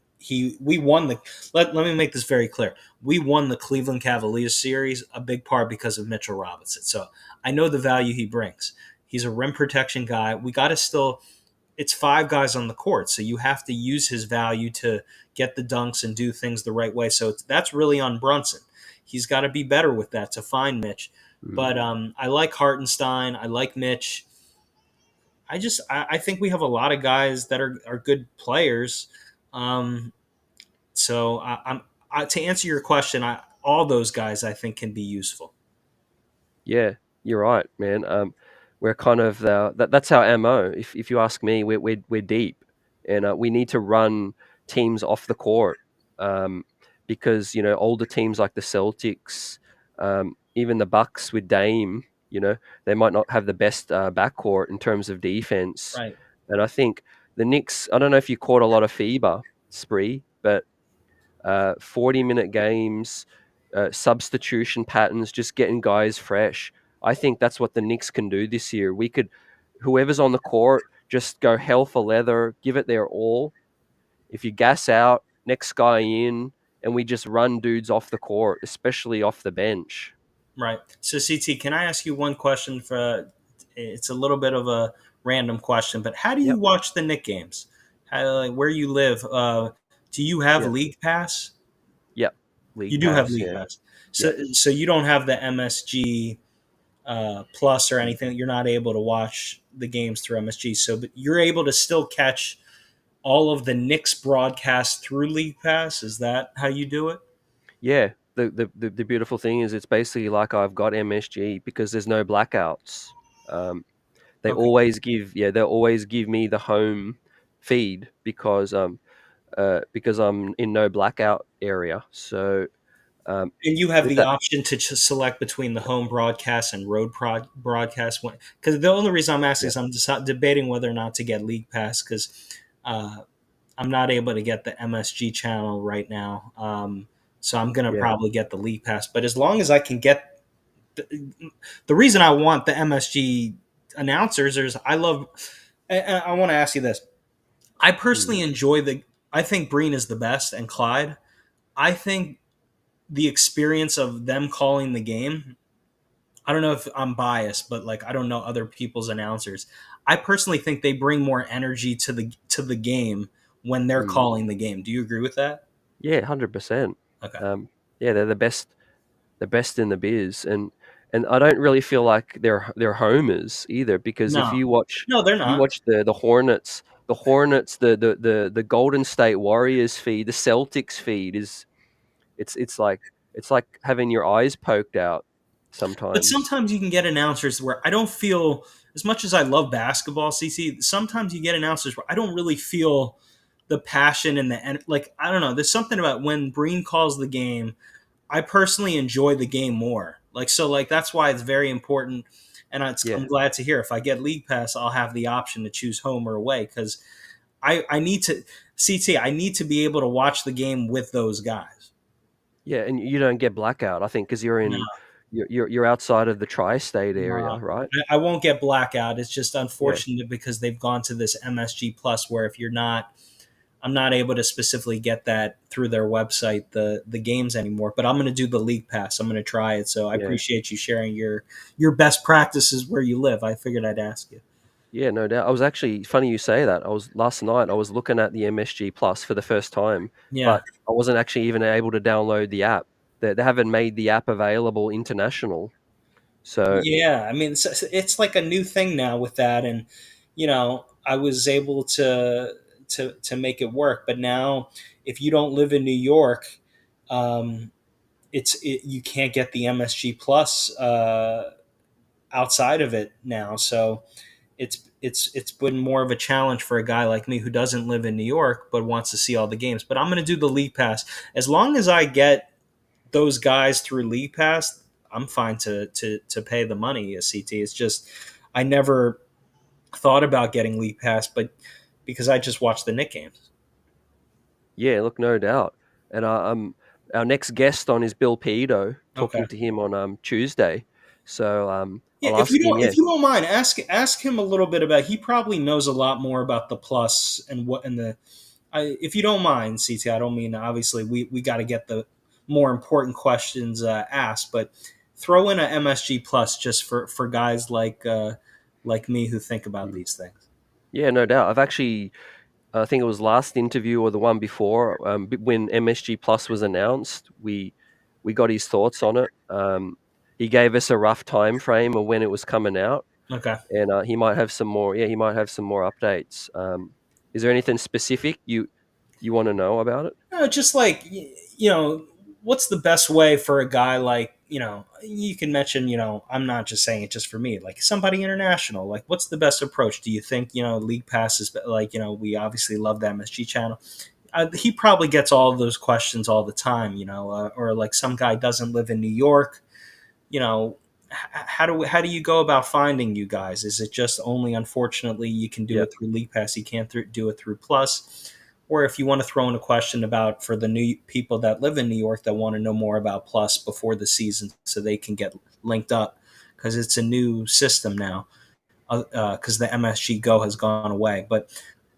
we won the. Let me make this very clear. We won the Cleveland Cavaliers series a big part because of Mitchell Robinson. So I know the value he brings. He's a rim protection guy. We got to still. It's five guys on the court, so you have to use his value to get the dunks and do things the right way. So that's really on Brunson. He's got to be better with that to find Mitch. mm. But I like Hartenstein. I like Mitch. I think we have a lot of guys that are good players. Um, so to answer your question, all those guys I think can be useful. Yeah, you're right, man. We're kind of that's our MO. If you ask me, we're deep, and we need to run teams off the court, because older teams like the Celtics, even the Bucks with Dame, they might not have the best backcourt in terms of defense, Right. and I think the Knicks. I don't know if you caught a lot of FIBA spree, but 40-minute games, substitution patterns, just getting guys fresh. I think that's what the Knicks can do this year. Whoever's on the court, just go hell for leather, give it their all. If you gas out, next guy in, and we just run dudes off the court, especially off the bench. Right. So, CT, can I ask you one question? It's a little bit of a random question, but how do you Yep. watch the Knick games? Like, where you live? Do you have Yeah. League Pass? Yep. You League do have pass. League Yeah. Pass. Yeah. So you don't have the MSG Plus or anything. You're not able to watch the games through MSG. So, but you're able to still catch all of the Knicks broadcasts through League Pass. Is that how you do it? Yeah. The beautiful thing is it's basically like I've got MSG because there's no blackouts. They Okay. always they'll always give me the home feed because I'm in no blackout area. So And you have with the that, option to just select between the home broadcast and road broadcast. Because the only reason I'm asking yeah, is I'm just debating whether or not to get League Pass, because uh, I'm not able to get the MSG channel right now. So I'm going to yeah, probably get the League Pass. But as long as I can get the reason I want the MSG announcers is I love. And I want to ask you this. I mm, personally enjoy I think Breen is the best, and Clyde. I think the experience of them calling the game. I don't know if I'm biased, but like, I don't know other people's announcers. I personally think they bring more energy to the game when they're mm. calling the game. Do you agree with that? Yeah, 100%. Okay. Yeah, they're the best. the best in the biz, and I don't really feel like they're homers either, because if No, you watch no, they're not. the Hornets, the Golden State Warriors feed, the Celtics feed is it's like having your eyes poked out But sometimes. sometimes you can get announcers where I don't feel, as much as I love basketball, CC. Sometimes you get announcers where I don't really feel the passion and like, I don't know. There's something about when Breen calls the game. I personally enjoy the game more. Like, so, like, that's why it's very important. And I'm Yeah, glad to hear, if I get League Pass, I'll have the option to choose home or away, because I need to, CT, I need to be able to watch the game with those guys. yeah, and you don't get blackout, I think, because you're No, in you're outside of the tri-state area, no, right? I won't get blackout. It's just Yeah, unfortunate because they've gone to this MSG Plus, where if you're not, I'm not able to specifically get that through their website, the games anymore. But I'm going to do the League Pass. I'm going to try it. So I yeah. appreciate you sharing your best practices where you live. I figured I'd ask you. Yeah, no doubt. I was actually, funny you say that. I was last night. I was looking at the MSG Plus for the first time, Yeah. but I wasn't actually even able to download the app. They haven't made the app available international. So Yeah, I mean, it's like a new thing now with that, and I was able to make it work. But now, if you don't live in New York, um, you can't get the MSG Plus outside of it now. So it's been more of a challenge for a guy like me who doesn't live in New York but wants to see all the games. But I'm going to do the League Pass as long as I get those guys through League Pass. I'm fine to pay the money. CT. It's just I never thought about getting League Pass, but because I just watch the Knicks games. yeah, look, no doubt. And our next guest on is Bill Pedo, Okay. talking to him on Tuesday. So Yeah, I'll ask him. Yeah, if you don't mind, ask him a little bit about. He probably knows a lot more about the plus and what and the. If you don't mind, CT, I don't mean, obviously we got to get the more important questions asked, but throw in a MSG plus just for guys like me who think about mm. these things. Yeah, no doubt. I've actually, I think it was last interview or the one before, when MSG Plus was announced, we got his thoughts on it. He gave us a rough time frame of when it was coming out, Okay. and he might have some more. Yeah, he might have some more updates. Is there anything specific you want to know about it? No, just like what's the best way for a guy like you can mention. I'm not just saying it just for me. Like somebody international. Like, what's the best approach? Do you think League passes? Like we obviously love the MSG channel. He probably gets all of those questions all the time. Or like some guy doesn't live in New York. You know. How do you go about finding you guys? Is it just only, unfortunately, you can do Yeah, it through League Pass? You can't do it through Plus, or if you want to throw in a question about for the new people that live in New York that want to know more about Plus before the season, so they can get linked up, because it's a new system now, because the MSG Go has gone away. But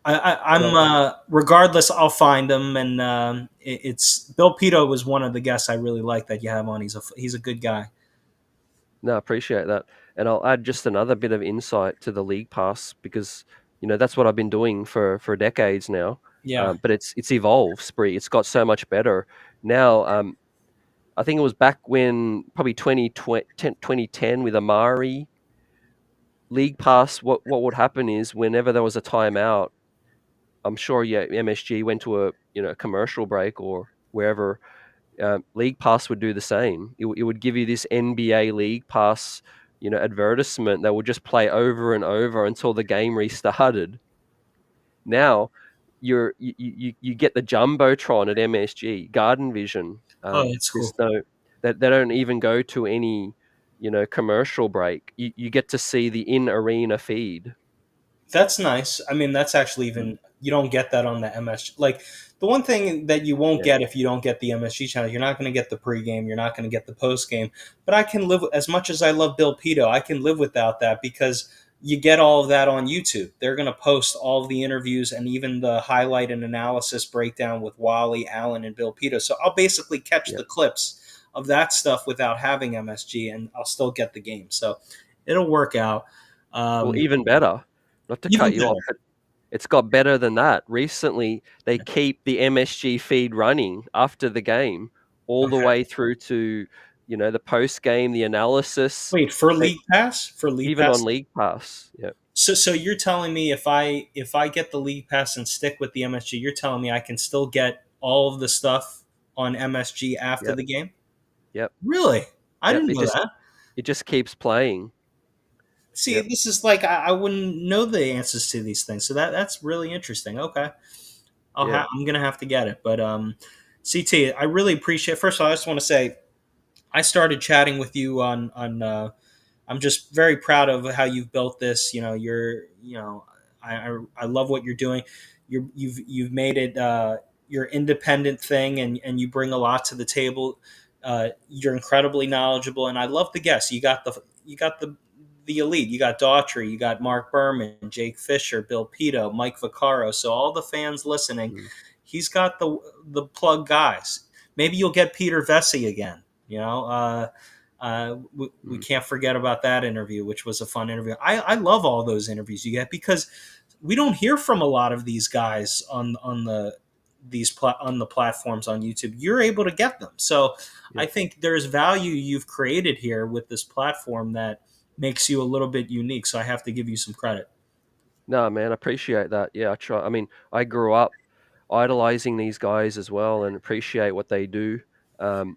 I'm no, regardless, I'll find them, and it's Bill Pito was one of the guests I really like that you have on. He's a good guy. no, appreciate that. And I'll add just another bit of insight to the League Pass, because that's what I've been doing for decades now. Yeah. But it's evolved, Spree. It's got so much better now. I think it was back when probably 2010 with Amari League Pass. What would happen is whenever there was a timeout, I'm sure, yeah, MSG went to a commercial break or wherever. League Pass would do the same. It would give you this NBA League Pass, advertisement that would just play over and over until the game restarted. Now, you get the jumbotron at MSG, Garden Vision. Oh, it's There's cool. no that they don't even go to any commercial break. You get to see the in arena feed. That's nice. I mean, that's actually Mm. even, you don't get that on the MSG. Like, the one thing that you won't Yeah, get if you don't get the MSG channel, you're not going to get the pregame, you're not going to get the postgame. But I can live, as much as I love Bill Pito, I can live without that, because you get all of that on YouTube. They're going to post all of the interviews and even the highlight and analysis breakdown with Wally, Allen, and Bill Pito. So I'll basically catch yeah. the clips of that stuff without having MSG, and I'll still get the game. So it'll work out. Well, Um, even better. Not to Even cut you off, better. but it's got better than that. Recently, they keep the MSG feed running after the game all the Okay. way through to the post game, the analysis. Wait, for League Pass? For League Even Pass? on League Pass. Yeah. So you're telling me if I get the League Pass and stick with the MSG, you're telling me I can still get all of the stuff on MSG after Yep. the game? Yep. Really? I Yep. didn't know that. It just keeps playing. See, Yep. this is like I wouldn't know the answers to these things, so that's really interesting. Okay, I'm gonna have to get it. But CT, I really appreciate. First of all, I just want to say I started chatting with you on. I'm just very proud of how you've built this. I love what you're doing. You've made it your independent thing, and you bring a lot to the table. You're incredibly knowledgeable, and I love the guests. You got the elite. You got Daughtry, you got Mark Berman, Jake Fischer, Bill Pito, Mike Vaccaro. So all the fans listening, he's got the plug guys. Maybe you'll get Peter Vesey again. We can't forget about that interview, which was a fun interview. I love all those interviews you get because we don't hear from a lot of these guys on the platforms on YouTube. You're able to get them, so I think there's value you've created here with this platform that makes you a little bit unique. So I have to give you some credit. No, man, I appreciate that. Yeah, I try. I mean, I grew up idolizing these guys as well and appreciate what they do. And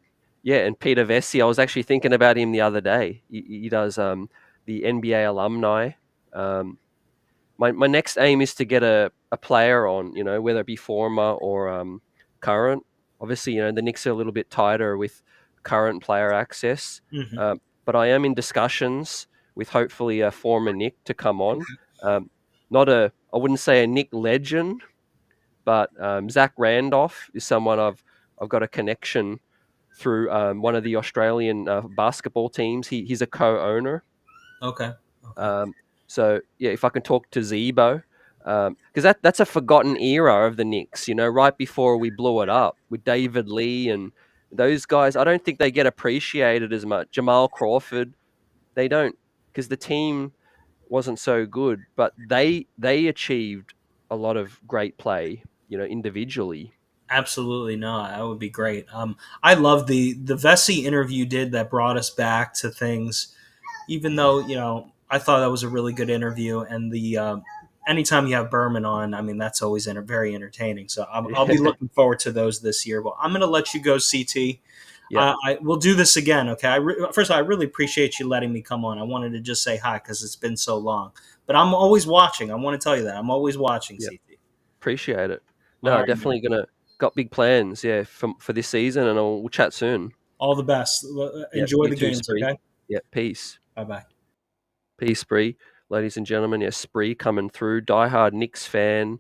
Peter Vesey, I was actually thinking about him the other day. He does the NBA alumni. My next aim is to get a player on, whether it be former or current. Obviously, the Knicks are a little bit tighter with current player access. Mm-hmm. But I am in discussions with hopefully a former Knick to come on. I wouldn't say a Knick legend, but Zach Randolph is someone I've got a connection through one of the Australian basketball teams. He's a co-owner. Okay. So yeah, if I can talk to Zebo, because that's a forgotten era of the Knicks. Right before we blew it up with David Lee and those guys. I don't think they get appreciated as much. Jamal Crawford, they don't, because the team wasn't so good, but they achieved a lot of great play, individually. Absolutely no, that would be great. I love the Vesey interview did that brought us back to things, even though I thought that was a really good interview, and the anytime you have Berman on, I mean that's always very entertaining. So I'll be looking forward to those this year. But I'm going to let you go, CT. Yeah. We'll do this again, okay? First of all, I really appreciate you letting me come on. I wanted to just say hi because it's been so long. But I'm always watching. I want to tell you that. I'm always watching, CT. Appreciate it. No, right, definitely got big plans, for this season, and we'll chat soon. All the best. Enjoy the games, Spree. okay? Yeah, peace. Bye-bye. Peace, Spree. Ladies and gentlemen, Spree coming through. Diehard Knicks fan.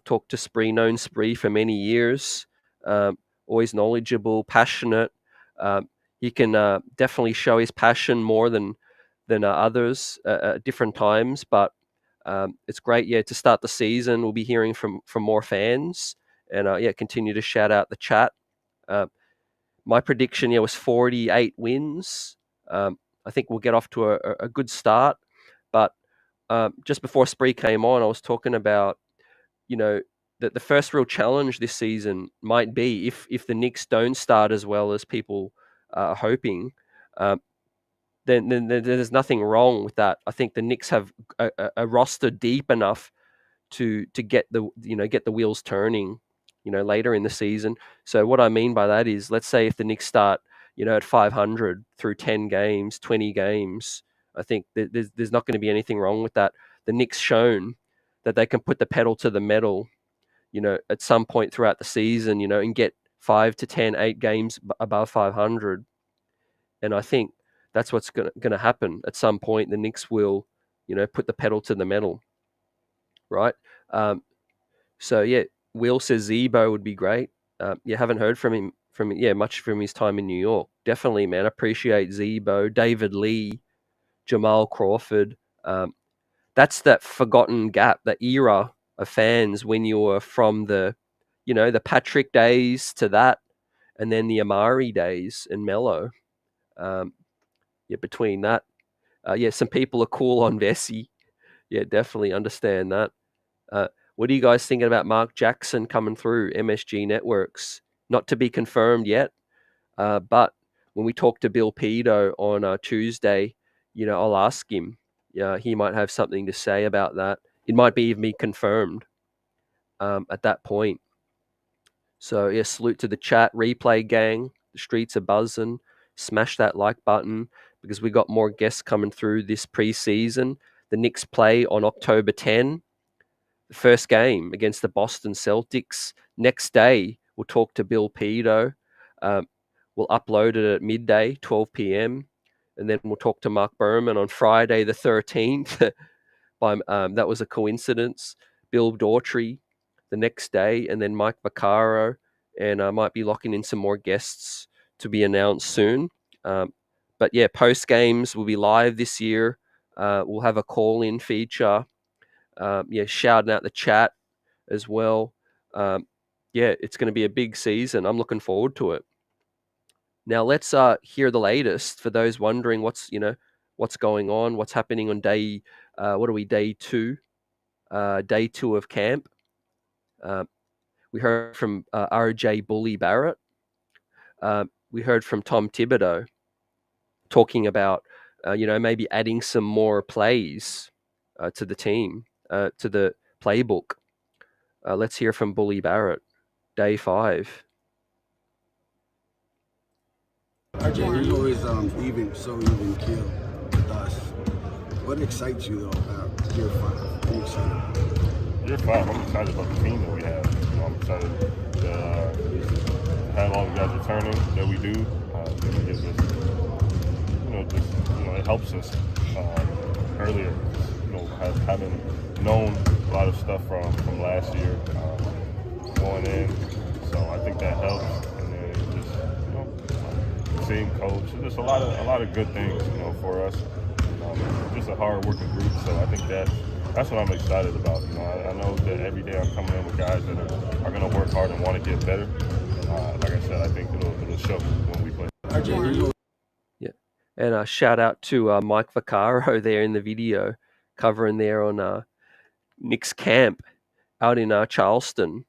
Talked to Spree, known Spree for many years. Always knowledgeable, passionate. He can definitely show his passion more than others at different times. But it's great, to start the season. We'll be hearing from more fans, and continue to shout out the chat. My prediction, was 48 wins. I think we'll get off to a good start. But just before Spree came on, I was talking about, that the first real challenge this season might be if the Knicks don't start as well as people are hoping, then there's nothing wrong with that. I think the Knicks have a roster deep enough to get the wheels turning, later in the season. So what I mean by that is, let's say if the Knicks start, at 500 through 10 games, 20 games, I think there's not going to be anything wrong with that. The Knicks shown that they can put the pedal to the metal, at some point throughout the season, and get 5 to 10, 8 games above 500. And I think that's what's going to happen at some point. The Knicks will, put the pedal to the metal, right? Will says Zebo would be great. Haven't heard from him much from his time in New York. Definitely, man. Appreciate Zebo, David Lee, Jamal Crawford. That's that forgotten gap, the era of fans when you were from the Patrick days to that, and then the Amari days and Melo. Between that, some people are cool on Vesey. Yeah, definitely understand that. What are you guys thinking about Mark Jackson coming through MSG Networks? Not to be confirmed yet, but when we talk to Bill Pedo on Tuesday, I'll ask him. He might have something to say about that. It might be even be confirmed at that point. So yeah, salute to the chat, replay gang. The streets are buzzing. Smash that like button because we got more guests coming through this preseason. The Knicks play on October 10. The first game against the Boston Celtics. Next day, we'll talk to Bill Pedo. We'll upload it at midday, 12 p.m. And then we'll talk to Mark Berman on Friday the 13th. That was a coincidence. Bill Daughtry the next day, and then Mike Vaccaro. And I might be locking in some more guests to be announced soon. But yeah, post games will be live this year. We'll have a call-in feature. Shouting out the chat as well. It's going to be a big season. I'm looking forward to it. Now let's hear the latest for those wondering what's going on, what's happening on day. Day 2? Day 2 of camp. We heard from RJ Bully Barrett. We heard from Tom Thibodeau talking about maybe adding some more plays to the team, to the playbook. Let's hear from Bully Barrett. Day 5. RJ, you're always even keel with us. What excites you though about year 5? What are you excited about? Year 5, I'm excited about the team that we have. I'm excited to have all the guys returning that we do. It gives us, it helps us earlier. Having known a lot of stuff from last year going in, so I think that helps. And then just team coach, just a lot of good things, for us. Just a hard-working group, so I think that's what I'm excited about. I know that every day I'm coming in with guys that are going to work hard and want to get better. Like I said, I think it'll show when we play. Yeah, and shout out to Mike Vaccaro there in the video, covering there on Knicks camp out in Charleston.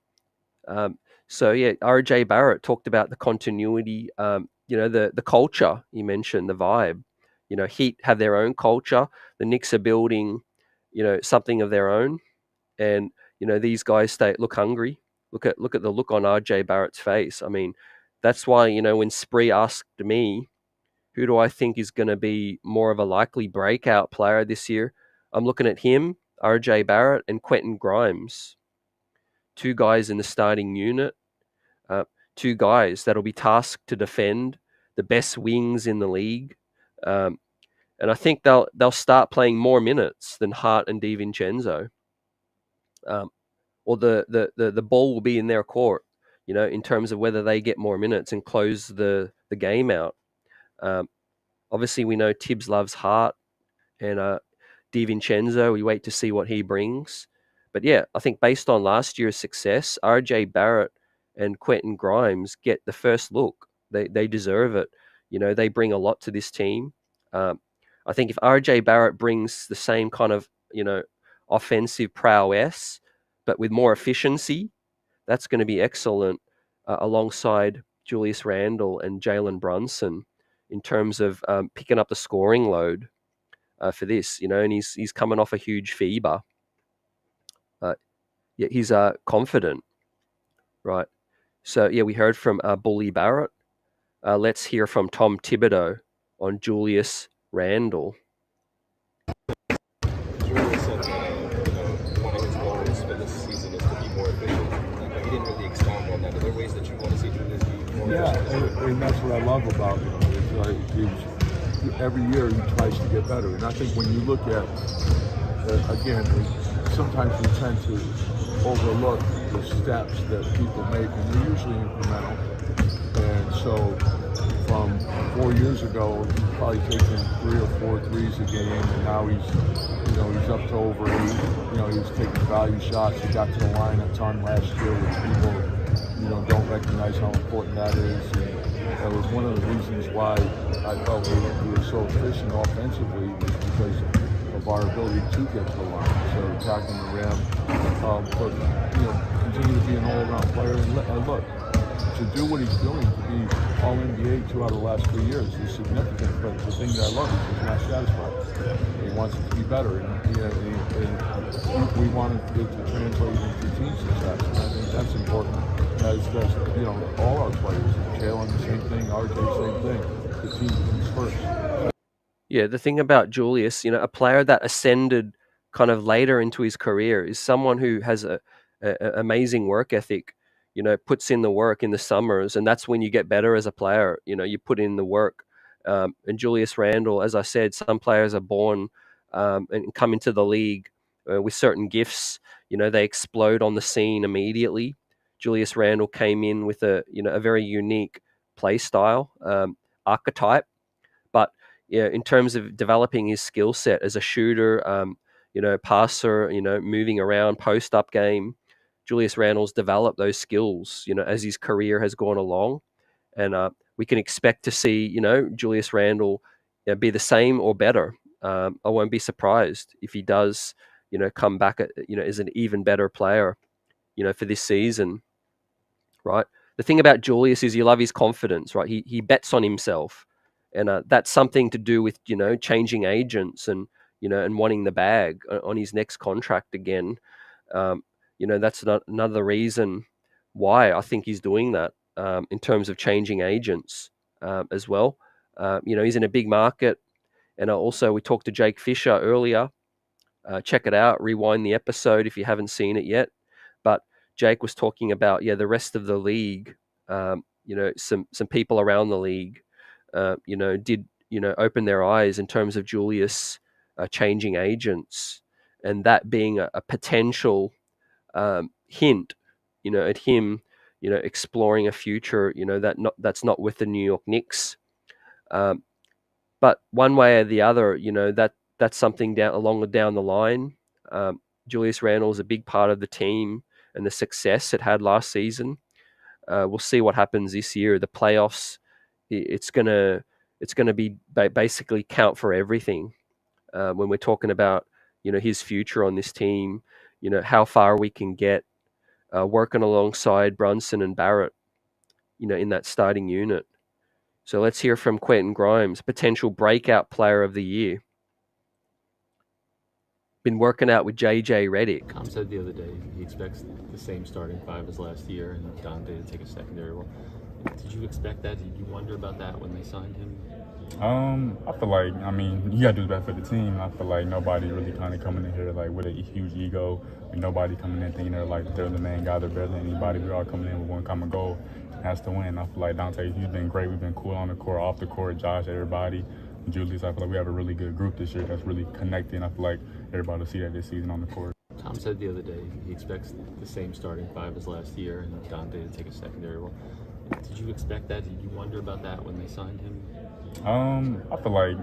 RJ Barrett talked about the continuity, the culture you mentioned, the vibe. Heat have their own culture. The Knicks are building, something of their own, and these guys look hungry. Look at the look on RJ Barrett's face. I mean, that's why when Spree asked me, who do I think is going to be more of a likely breakout player this year? I'm looking at him, RJ Barrett, and Quentin Grimes. 2 guys in the starting unit. 2 guys that'll be tasked to defend the best wings in the league. And I think they'll start playing more minutes than Hart and DiVincenzo. Or the ball will be in their court, in terms of whether they get more minutes and close the game out. Obviously, we know Tibbs loves Hart and DiVincenzo. We wait to see what he brings. But yeah, I think based on last year's success, RJ Barrett and Quentin Grimes get the first look. They deserve it. They bring a lot to this team. I think if RJ Barrett brings the same kind of, offensive prowess, but with more efficiency, that's going to be excellent alongside Julius Randle and Jalen Brunson in terms of picking up the scoring load for this, and he's coming off a huge fever. He's confident, right? So, we heard from Bully Barrett. Let's hear from Tom Thibodeau on Julius Randle. Jrue said that one of his goals for this season is to be more efficient. He didn't really expound on that. Are there ways that you want to see Julius be more efficient? Yeah, and that's what I love about him. Is every year he tries to get better. And I think when you look at, again, sometimes we tend to overlook the steps that people make, and they're usually incremental. And so from 4 years ago, he's probably taken 3 or 4 threes a game, and now he's up to over 8. He was taking value shots. He got to the line a ton last year, which people, don't recognize how important that is. And that was one of the reasons why I felt we were so efficient offensively, was because of our ability to get to the line, so attacking the rim. But continue to be an all-around player. And look, to do what he's doing, to be all NBA 2 out of the last 3 years is significant. But the thing that I love is he's not satisfied. He wants it to be better, and we want it to translate into team success. And I think that's important. As all our players, Jalen, same thing, RJ, same thing. The team comes first. Yeah, the thing about Julius, a player that ascended kind of later into his career is someone who has a amazing work ethic, puts in the work in the summers, and that's when you get better as a player. You put in the work. And Julius Randle, as I said, some players are born and come into the league with certain gifts. They explode on the scene immediately. Julius Randle came in with a very unique play style, archetype, but in terms of developing his skill set as a shooter, passer, moving around, post-up game, Julius Randle's developed those skills, as his career has gone along. And we can expect to see, Julius Randle be the same or better. I won't be surprised if he does, come back, as an even better player, for this season, right? The thing about Julius is you love his confidence, right? He bets on himself. And that's something to do with, changing agents and, and wanting the bag on his next contract again. That's another reason why I think he's doing that in terms of changing agents as well. He's in a big market. And also we talked to Jake Fischer earlier. Check it out. Rewind the episode if you haven't seen it yet. But Jake was talking about, the rest of the league, some people around the league, did, open their eyes in terms of Julius changing agents, and that being a potential hint, at him, exploring a future, that's not with the New York Knicks. But one way or the other, that's something down the line. Julius Randle is a big part of the team and the success it had last season. We'll see what happens this year. The playoffs, it's gonna be basically count for everything when we're talking about his future on this team. How far we can get working alongside Brunson and Barrett, in that starting unit. So let's hear from Quentin Grimes, potential breakout player of the year. Been working out with JJ Redick. Tom said the other day he expects the same starting five as last year and Dante to take a secondary role. Did you expect that? Did you wonder about that when they signed him? I feel like, you got to do that for the team. I feel like nobody really kind of coming in here like with a huge ego. Nobody coming in thinking they're the main guy, they're better than anybody. We're all coming in with one common goal, has to win. I feel like Dante, he's been great. We've been cool on the court, off the court. Josh, everybody. Julius, I feel like we have a really good group this year that's really connecting. I feel like everybody will see that this season on the court. Tom said the other day he expects the same starting five as last year and Dante to take a secondary role. Did you expect that? Did you wonder about that when they signed him? I feel like,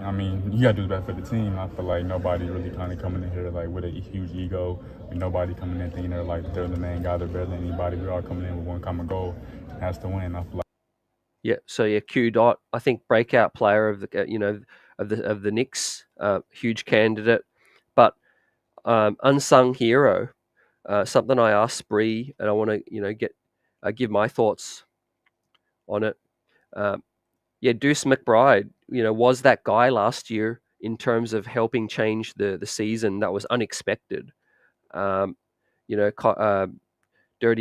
you got to do that for the team. I feel like nobody really kind of coming in here like with a huge ego. Nobody coming in thinking they're the main guy, they're better than anybody. We're all coming in with one common goal, has to win. I feel like. Yeah, so Q Dot, I think breakout player of the of the Knicks, huge candidate, but unsung hero. Something I asked Bree, and I want to give my thoughts on it. Deuce McBride, was that guy last year in terms of helping change the season. That was unexpected. Dirty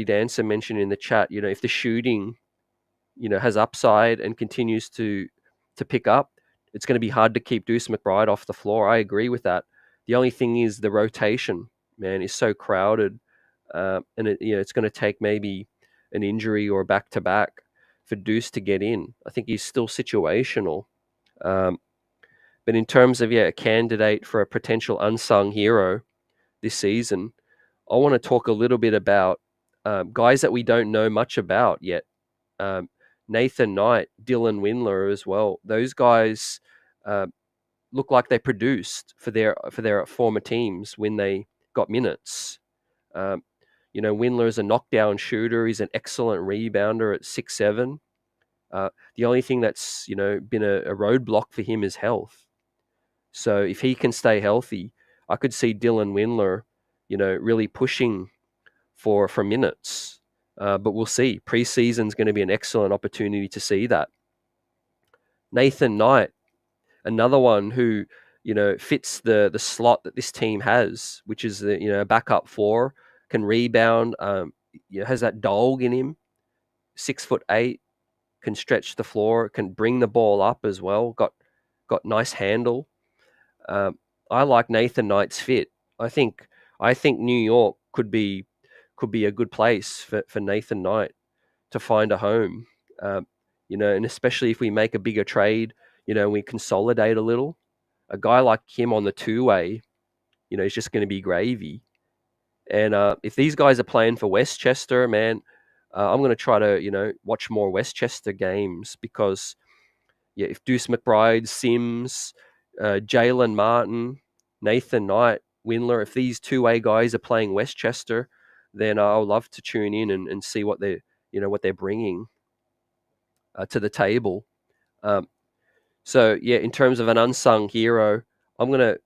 Dancer mentioned in the chat, if the shooting has upside and continues to pick up, it's going to be hard to keep Deuce McBride off the floor. I agree with that. The only thing is the rotation, man, is so crowded, and it's going to take maybe an injury or back-to-back for Deuce to get in. I think he's still situational. But in terms of a candidate for a potential unsung hero this season, I want to talk a little bit about guys that we don't know much about yet. Nathan Knight, Dylan Windler as well. Those guys look like they produced for their former teams when they got minutes. Windler is a knockdown shooter. He's an excellent rebounder at 6'7". The only thing that's been a roadblock for him is health. So if he can stay healthy, I could see Dylan Windler, really pushing for minutes but we'll see. Preseason's going to be an excellent opportunity to see that. Nathan Knight, another one who, fits the slot that this team has, which is the backup four, can rebound, has that dog in him, 6'8", can stretch the floor, can bring the ball up as well. Got nice handle. I like Nathan Knight's fit. I think New York could be a good place for Nathan Knight to find a home. And especially if we make a bigger trade, we consolidate a little. A guy like him on the two-way, is just going to be gravy. And if these guys are playing for Westchester, man, I'm going to try to, watch more Westchester games because, if Deuce McBride, Sims, Jalen Martin, Nathan Knight, Windler, if these two-way guys are playing Westchester, then I'll love to tune in and see what they're bringing to the table. So in terms of an unsung hero, I'm gonna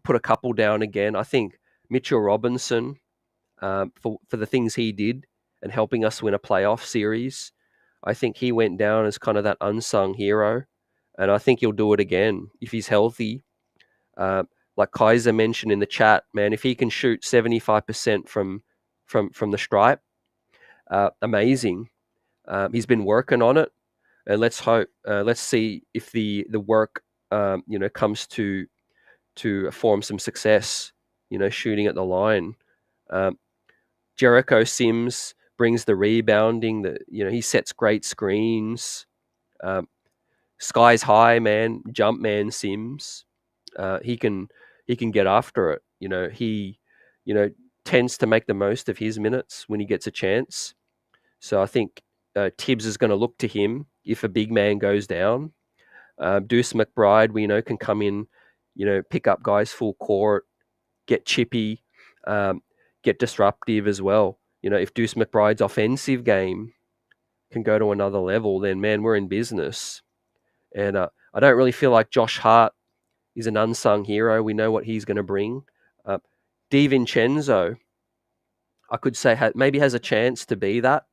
put a couple down again. I think Mitchell Robinson, for the things he did and helping us win a playoff series. I think he went down as kind of that unsung hero, and I think he'll do it again if he's healthy. Like Kaiser mentioned in the chat, man, if he can shoot 75% from the stripe, amazing. He's been working on it, and let's see if the work comes to form some success. Shooting at the line. Jericho Sims brings the rebounding. He sets great screens. Sky's high, man. Jump man Sims. He can get after it. He tends to make the most of his minutes when he gets a chance. So I think Tibbs is going to look to him if a big man goes down. Deuce McBride, we know, can come in, pick up guys full court, get chippy, get disruptive as well. If Deuce McBride's offensive game can go to another level, then, man, we're in business. And I don't really feel like Josh Hart is an unsung hero. We know what he's going to bring. DiVincenzo, I could say, maybe has a chance to be that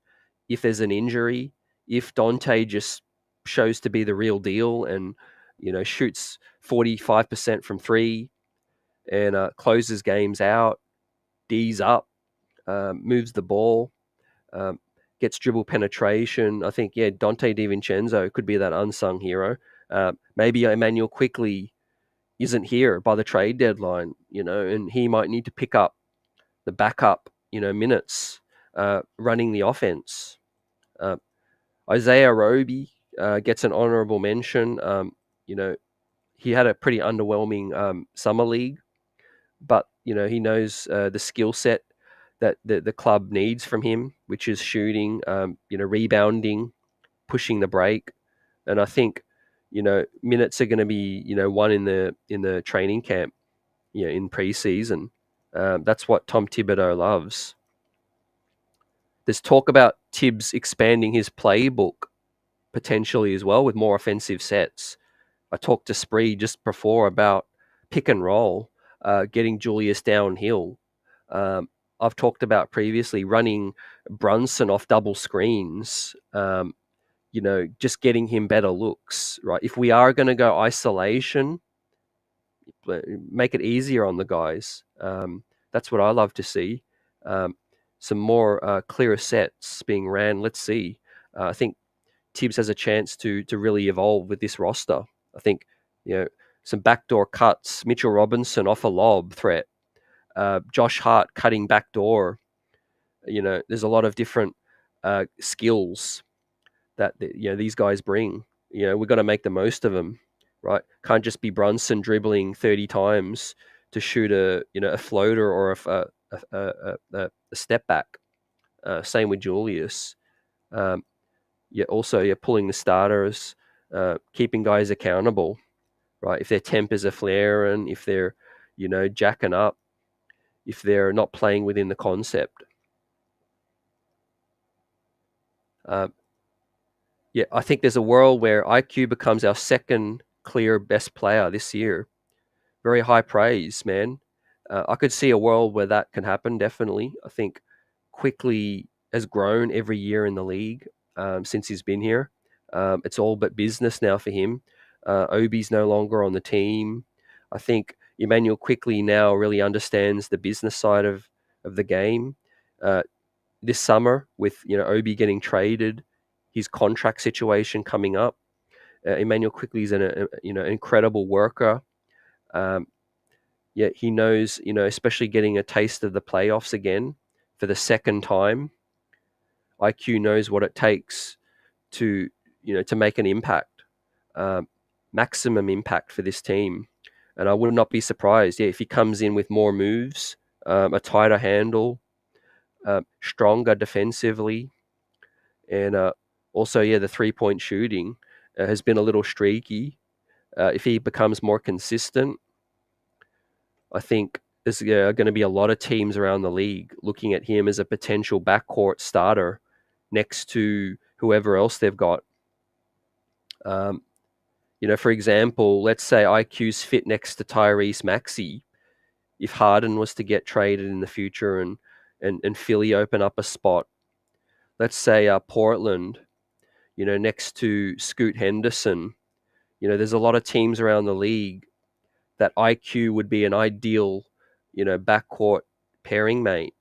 if there's an injury, if Dante just shows to be the real deal and, shoots 45% from three and closes games out, D's up, moves the ball, gets dribble penetration. I think, Dante DiVincenzo could be that unsung hero. Maybe Emmanuel Quickley isn't here by the trade deadline, and he might need to pick up the backup, minutes, running the offense. Isaiah Roby gets an honorable mention. He had a pretty underwhelming summer league, but he knows the skill set that the club needs from him, which is shooting, rebounding, pushing the break, and I think minutes are going to be won in the training camp, in preseason. That's what Tom Thibodeau loves. There's talk about Tibbs expanding his playbook potentially as well with more offensive sets. I talked to Spree just before about pick and roll, getting Julius downhill. I've talked about previously running Brunson off double screens, just getting him better looks, right? If we are going to go isolation, make it easier on the guys. That's what I love to see. Some more clearer sets being ran. Let's see. I think Tibbs has a chance to really evolve with this roster. I think, some backdoor cuts, Mitchell Robinson off a lob threat, Josh Hart cutting backdoor. There's a lot of different skills that these guys bring. We've got to make the most of them, right? Can't just be Brunson dribbling 30 times to shoot a floater or a step back. Same with Julius. Also pulling the starters, keeping guys accountable, right? If their tempers are flaring, if they're jacking up, if they're not playing within the concept. I think there's a world where IQ becomes our second clear best player this year. Very high praise, man. I could see a world where that can happen, definitely. I think Quickly has grown every year in the league since he's been here. It's all but business now for him. Obi's no longer on the team. I think Emmanuel Quickley now really understands the business side of the game. This summer, with Obi getting traded, his contract situation coming up, Emmanuel Quickley is an incredible worker. He knows, especially getting a taste of the playoffs again for the second time. IQ knows what it takes to make an impact, maximum impact for this team. And I would not be surprised, if he comes in with more moves, a tighter handle, stronger defensively, and also, the 3-point shooting has been a little streaky. If he becomes more consistent, I think there's going to be a lot of teams around the league looking at him as a potential backcourt starter next to whoever else they've got. For example, let's say IQ's fit next to Tyrese Maxey. If Harden was to get traded in the future and Philly open up a spot, let's say Portland, next to Scoot Henderson, there's a lot of teams around the league that IQ would be an ideal, backcourt pairing mate.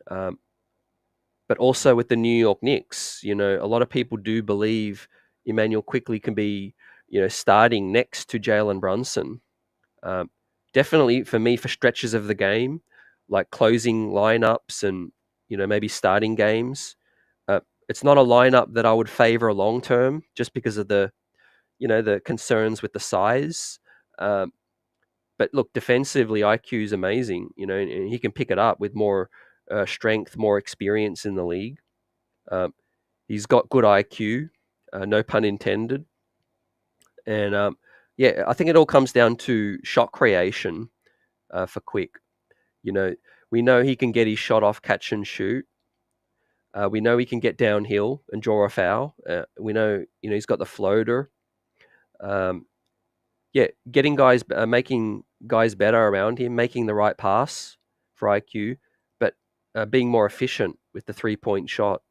But also with the New York Knicks, a lot of people do believe Emmanuel Quickley can be, starting next to Jalen Brunson. Definitely for me, for stretches of the game, like closing lineups and, maybe starting games. It's not a lineup that I would favor long term, just because of the concerns with the size. But look, defensively, IQ is amazing, and he can pick it up with more strength, more experience in the league. He's got good IQ, no pun intended. And I think it all comes down to shot creation for Quick. We know he can get his shot off catch and shoot. We know he can get downhill and draw a foul. We know, he's got the floater. Getting guys, making guys better around him, making the right pass for IQ, but being more efficient with the 3-point shot,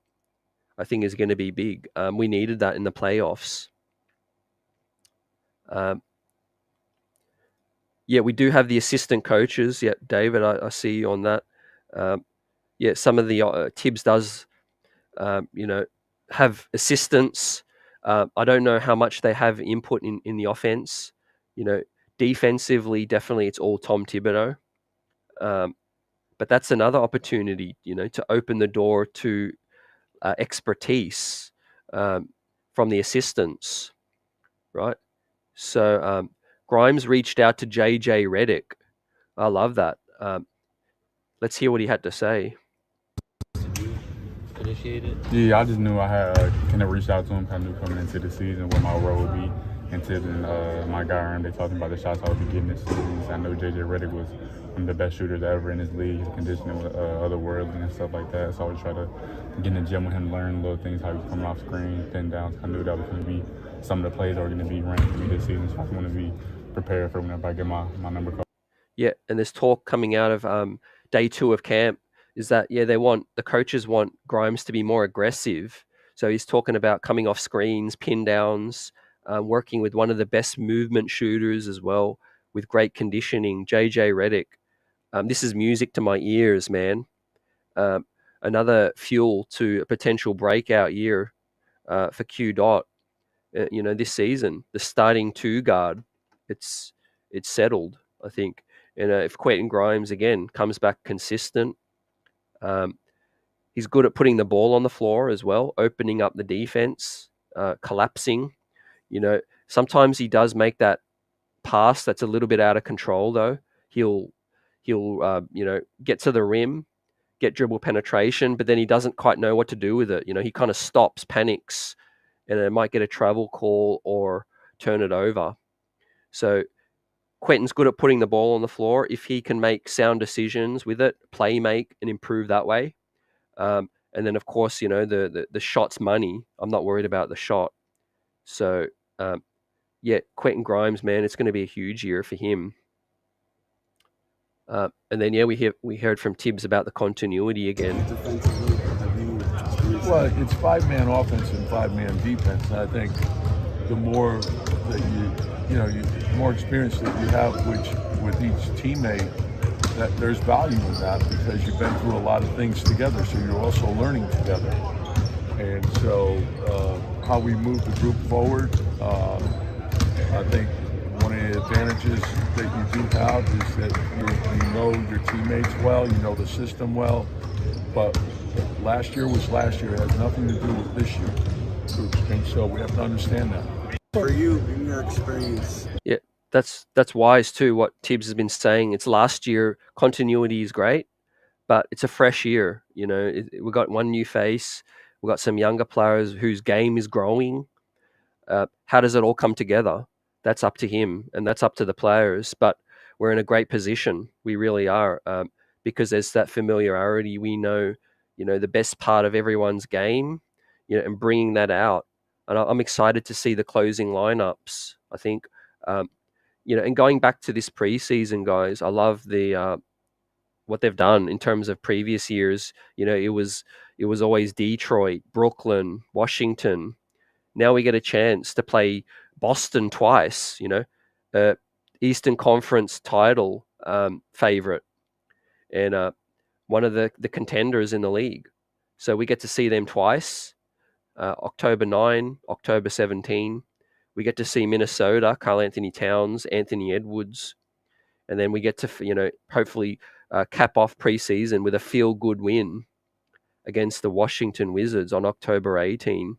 I think is going to be big. We needed that in the playoffs. We do have the assistant coaches. Yeah, David, I see you on that. Some of the Tibbs does, have assistants. I don't know how much they have input in the offense. Defensively, definitely it's all Tom Thibodeau. But that's another opportunity, to open the door to expertise from the assistants, right? So Grimes reached out to JJ Redick. I love that. Let's hear what he had to say. Yeah, I just knew I had kind of reached out to him. I knew coming into the season what my role would be. And Tibbs and my guy Aaron, they talking about the shots I would be getting this season. So I know JJ Redick was one of the best shooters ever in this league. His conditioning was otherworldly and stuff like that. So I would try to get in the gym with him, learn little things, how he's coming off screen, pin downs. I knew that was going to be some of the plays that were going to be ranked for me this season. So I want to be prepared for whenever I get my number called. Yeah, and there's talk coming out of day 2 of camp is that, the coaches want Grimes to be more aggressive. So he's talking about coming off screens, pin downs, working with one of the best movement shooters as well, with great conditioning, JJ Redick. This is music to my ears, man. Another fuel to a potential breakout year for Q Dot. This season, the starting 2 guard, it's settled, I think. And if Quentin Grimes again comes back consistent, he's good at putting the ball on the floor as well, opening up the defense, collapsing. Sometimes he does make that pass that's a little bit out of control, though. He'll get to the rim, get dribble penetration, but then he doesn't quite know what to do with it. He kind of stops, panics, and it might get a travel call or turn it over. So Quentin's good at putting the ball on the floor. If he can make sound decisions with it, play make, and improve that way. And then, of course, the shot's money. I'm not worried about the shot. So, Quentin Grimes, man, it's going to be a huge year for him. And then, we heard from Tibbs about the continuity again. Defensively, have you Well, it's 5-man offense and 5-man defense. And I think the more that the more experience that you have with each teammate, that there's value in that because you've been through a lot of things together. So you're also learning together. And so how we move the group forward, I think one of the advantages that you do have is that you know your teammates well, you know the system well. But last year was last year. It has nothing to do with this year. And so we have to understand that. For you, in your experience. Yeah, that's wise too, what Tibbs has been saying. It's last year, continuity is great, but it's a fresh year. We've got one new face. We've got some younger players whose game is growing. How does it all come together? That's up to him, and that's up to the players. But we're in a great position. We really are, because there's that familiarity. We know, the best part of everyone's game, and bringing that out. And I'm excited to see the closing lineups. I think, and going back to this preseason, guys, I love the what they've done in terms of previous years. It was always Detroit, Brooklyn, Washington. Now we get a chance to play Boston twice, Eastern Conference title favorite, and one of the contenders in the league. So we get to see them twice, October 9, October 17. We get to see Minnesota, Karl Anthony Towns, Anthony Edwards, and then we get to, hopefully cap off preseason with a feel-good win against the Washington Wizards on October 18.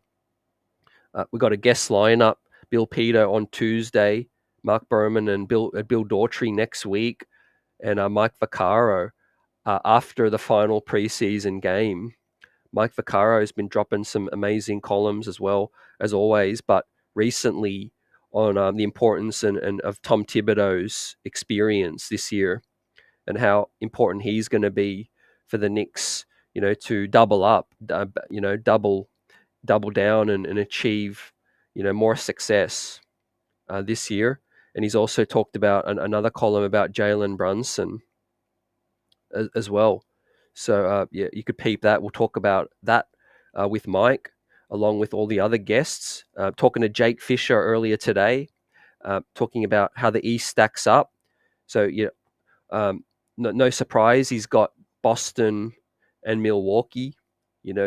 We've got a guest lineup, Bill Peter on Tuesday, Mark Berman and Bill Daughtry next week, and Mike Vaccaro after the final preseason game. Mike Vaccaro has been dropping some amazing columns as well, as always, but recently on the importance and of Tom Thibodeau's experience this year and how important he's going to be for the Knicks, to double up, double down and achieve, more success this year. And he's also talked about another column about Jalen Brunson as well. So you could peep that. We'll talk about that with Mike, along with all the other guests. Talking to Jake Fischer earlier today, talking about how the East stacks up. So no surprise, he's got Boston and Milwaukee,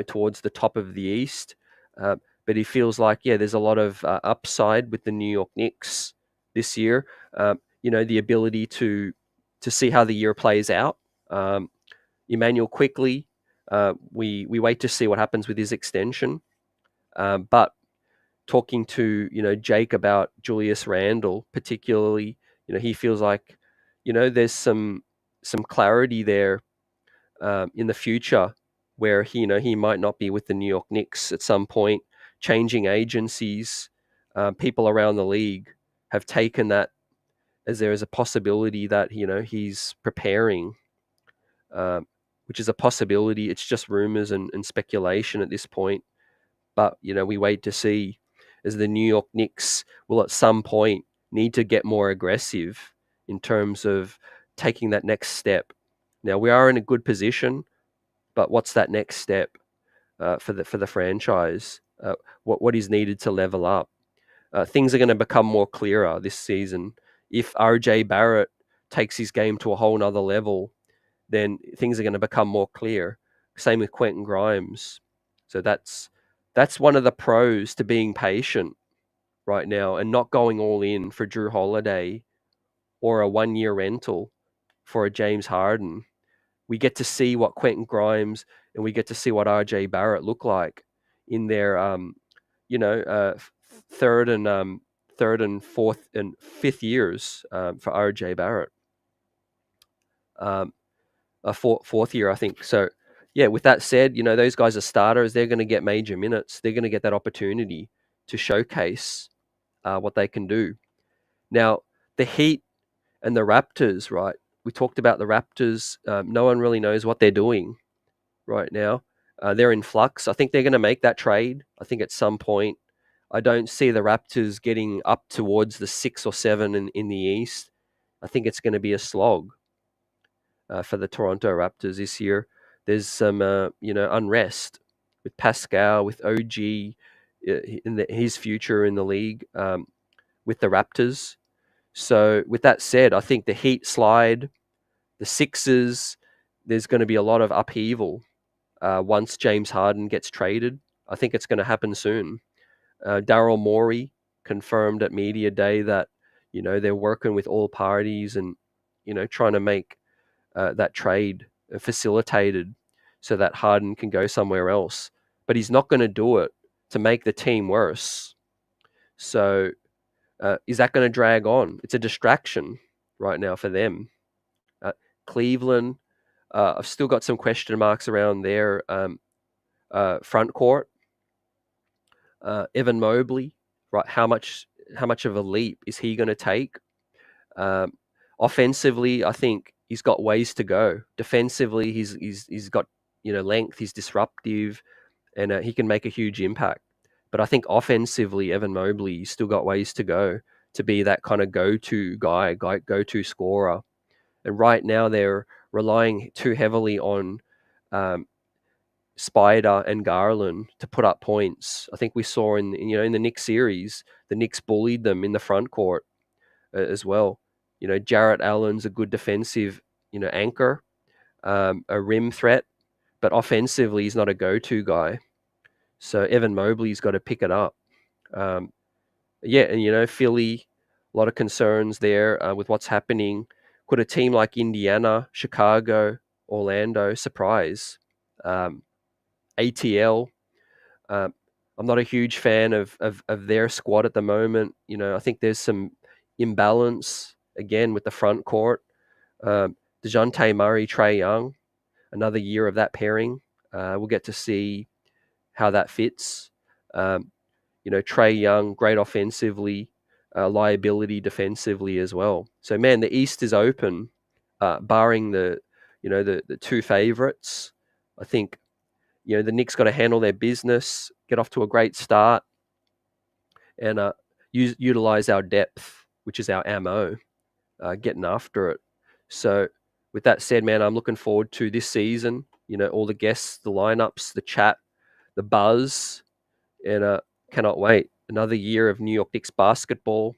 towards the top of the East. But he feels like, there's a lot of upside with the New York Knicks this year. The ability to see how the year plays out. Emmanuel Quickly, we wait to see what happens with his extension. But talking to, Jake about Julius Randle, particularly, he feels like, there's some clarity there in the future where he might not be with the New York Knicks at some point. Changing agencies, people around the league have taken that as there is a possibility that he's preparing, which is a possibility. It's just rumors and speculation at this point. But we wait to see, as the New York Knicks will at some point need to get more aggressive in terms of taking that next step. Now we are in a good position, but what's that next step for the franchise? What is needed to level up? Things are going to become more clearer this season. If RJ Barrett takes his game to a whole nother level, then things are going to become more clear. Same with Quentin Grimes. So that's one of the pros to being patient right now and not going all in for Jrue Holiday or a 1-year rental for a James Harden. We get to see what Quentin Grimes and we get to see what RJ Barrett look like in their third and fourth and fifth years for RJ Barrett. A fourth year, I think. So, with that said, those guys are starters. They're going to get major minutes. They're going to get that opportunity to showcase what they can do. Now, the Heat and the Raptors, right? We talked about the Raptors. No one really knows what they're doing right now. They're in flux. I think they're going to make that trade. I think at some point. I don't see the Raptors getting up towards the 6 or 7 in the East. I think it's going to be a slog for the Toronto Raptors this year. There's some, unrest with Pascal, with OG, his future in the league, with the Raptors. So with that said, I think the Heat slide, the Sixers, there's going to be a lot of upheaval once James Harden gets traded. I think it's going to happen soon. Daryl Morey confirmed at Media Day that, they're working with all parties and, trying to make that trade facilitated so that Harden can go somewhere else. But he's not going to do it to make the team worse. So is that going to drag on? It's a distraction right now for them. Cleveland, I've still got some question marks around their front court. Evan Mobley, right? How much of a leap is he going to take? Offensively, I think he's got ways to go. Defensively, he's got length. He's disruptive, and he can make a huge impact. But I think offensively, Evan Mobley still got ways to go to be that kind of go-to guy, go-to scorer. And right now, they're relying too heavily on Spider and Garland to put up points. I think we saw in the Knicks series, the Knicks bullied them in the front court as well. Jarrett Allen's a good defensive, anchor, a rim threat, but offensively he's not a go-to guy. So Evan Mobley's got to pick it up. And Philly, a lot of concerns there with what's happening. Could a team like Indiana, Chicago, Orlando surprise? ATL, I'm not a huge fan of their squad at the moment. I think there's some imbalance again with the front court. DeJounte Murray, Trae Young, another year of that pairing. We'll get to see how that fits. Trae Young, great offensively, liability defensively as well. So man, the East is open, barring the two favorites. I think the Knicks got to handle their business, get off to a great start, and utilize our depth, which is our ammo, getting after it. So with that said, man, I'm looking forward to this season. All the guests, the lineups, the chat, the buzz, and cannot wait. Another year of New York Knicks basketball.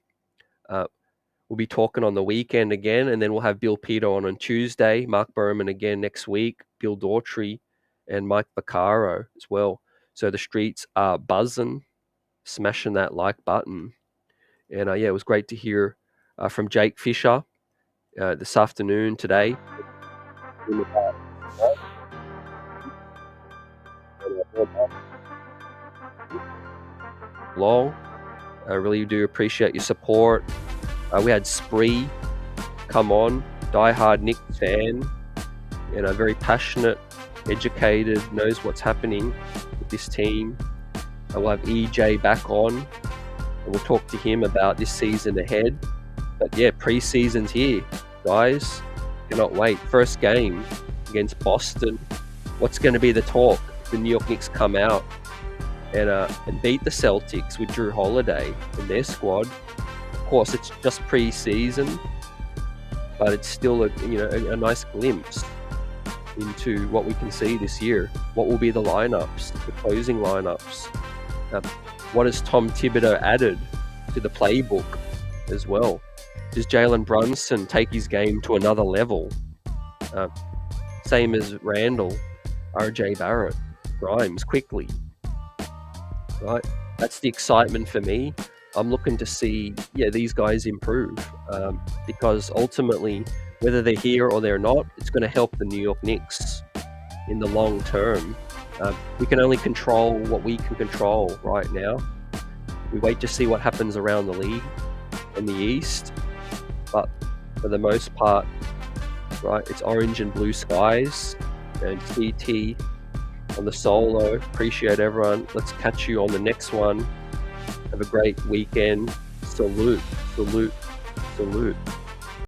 We'll be talking on the weekend again, and then we'll have Bill Peter on Tuesday, Mark Berman again next week, Bill Daughtry, and Mike Vaccaro as well. So the streets are buzzing, smashing that like button. And it was great to hear from Jake Fischer this afternoon today. Long. I really do appreciate your support. We had Spree come on, diehard Knicks fan, very passionate, educated, knows what's happening with this team. We'll have EJ back on, and we'll talk to him about this season ahead. But preseason's here, guys. Cannot wait. First game against Boston. What's going to be the talk? The New York Knicks come out and beat the Celtics with Jrue Holiday and their squad. Of course, it's just preseason, but it's still a nice glimpse into what we can see this year. What will be the lineups, the closing lineups? What has Tom Thibodeau added to the playbook as well? Does Jalen Brunson take his game to another level? Same as Randle, RJ Barrett, Grimes, quickly. Right? That's the excitement for me. I'm looking to see, these guys improve because ultimately, whether they're here or they're not, it's going to help the New York Knicks in the long term. We can only control what we can control right now. We wait to see what happens around the league in the East. But for the most part, right, it's orange and blue skies. And CT on the solo. Appreciate everyone. Let's catch you on the next one. Have a great weekend. Salute, salute, salute.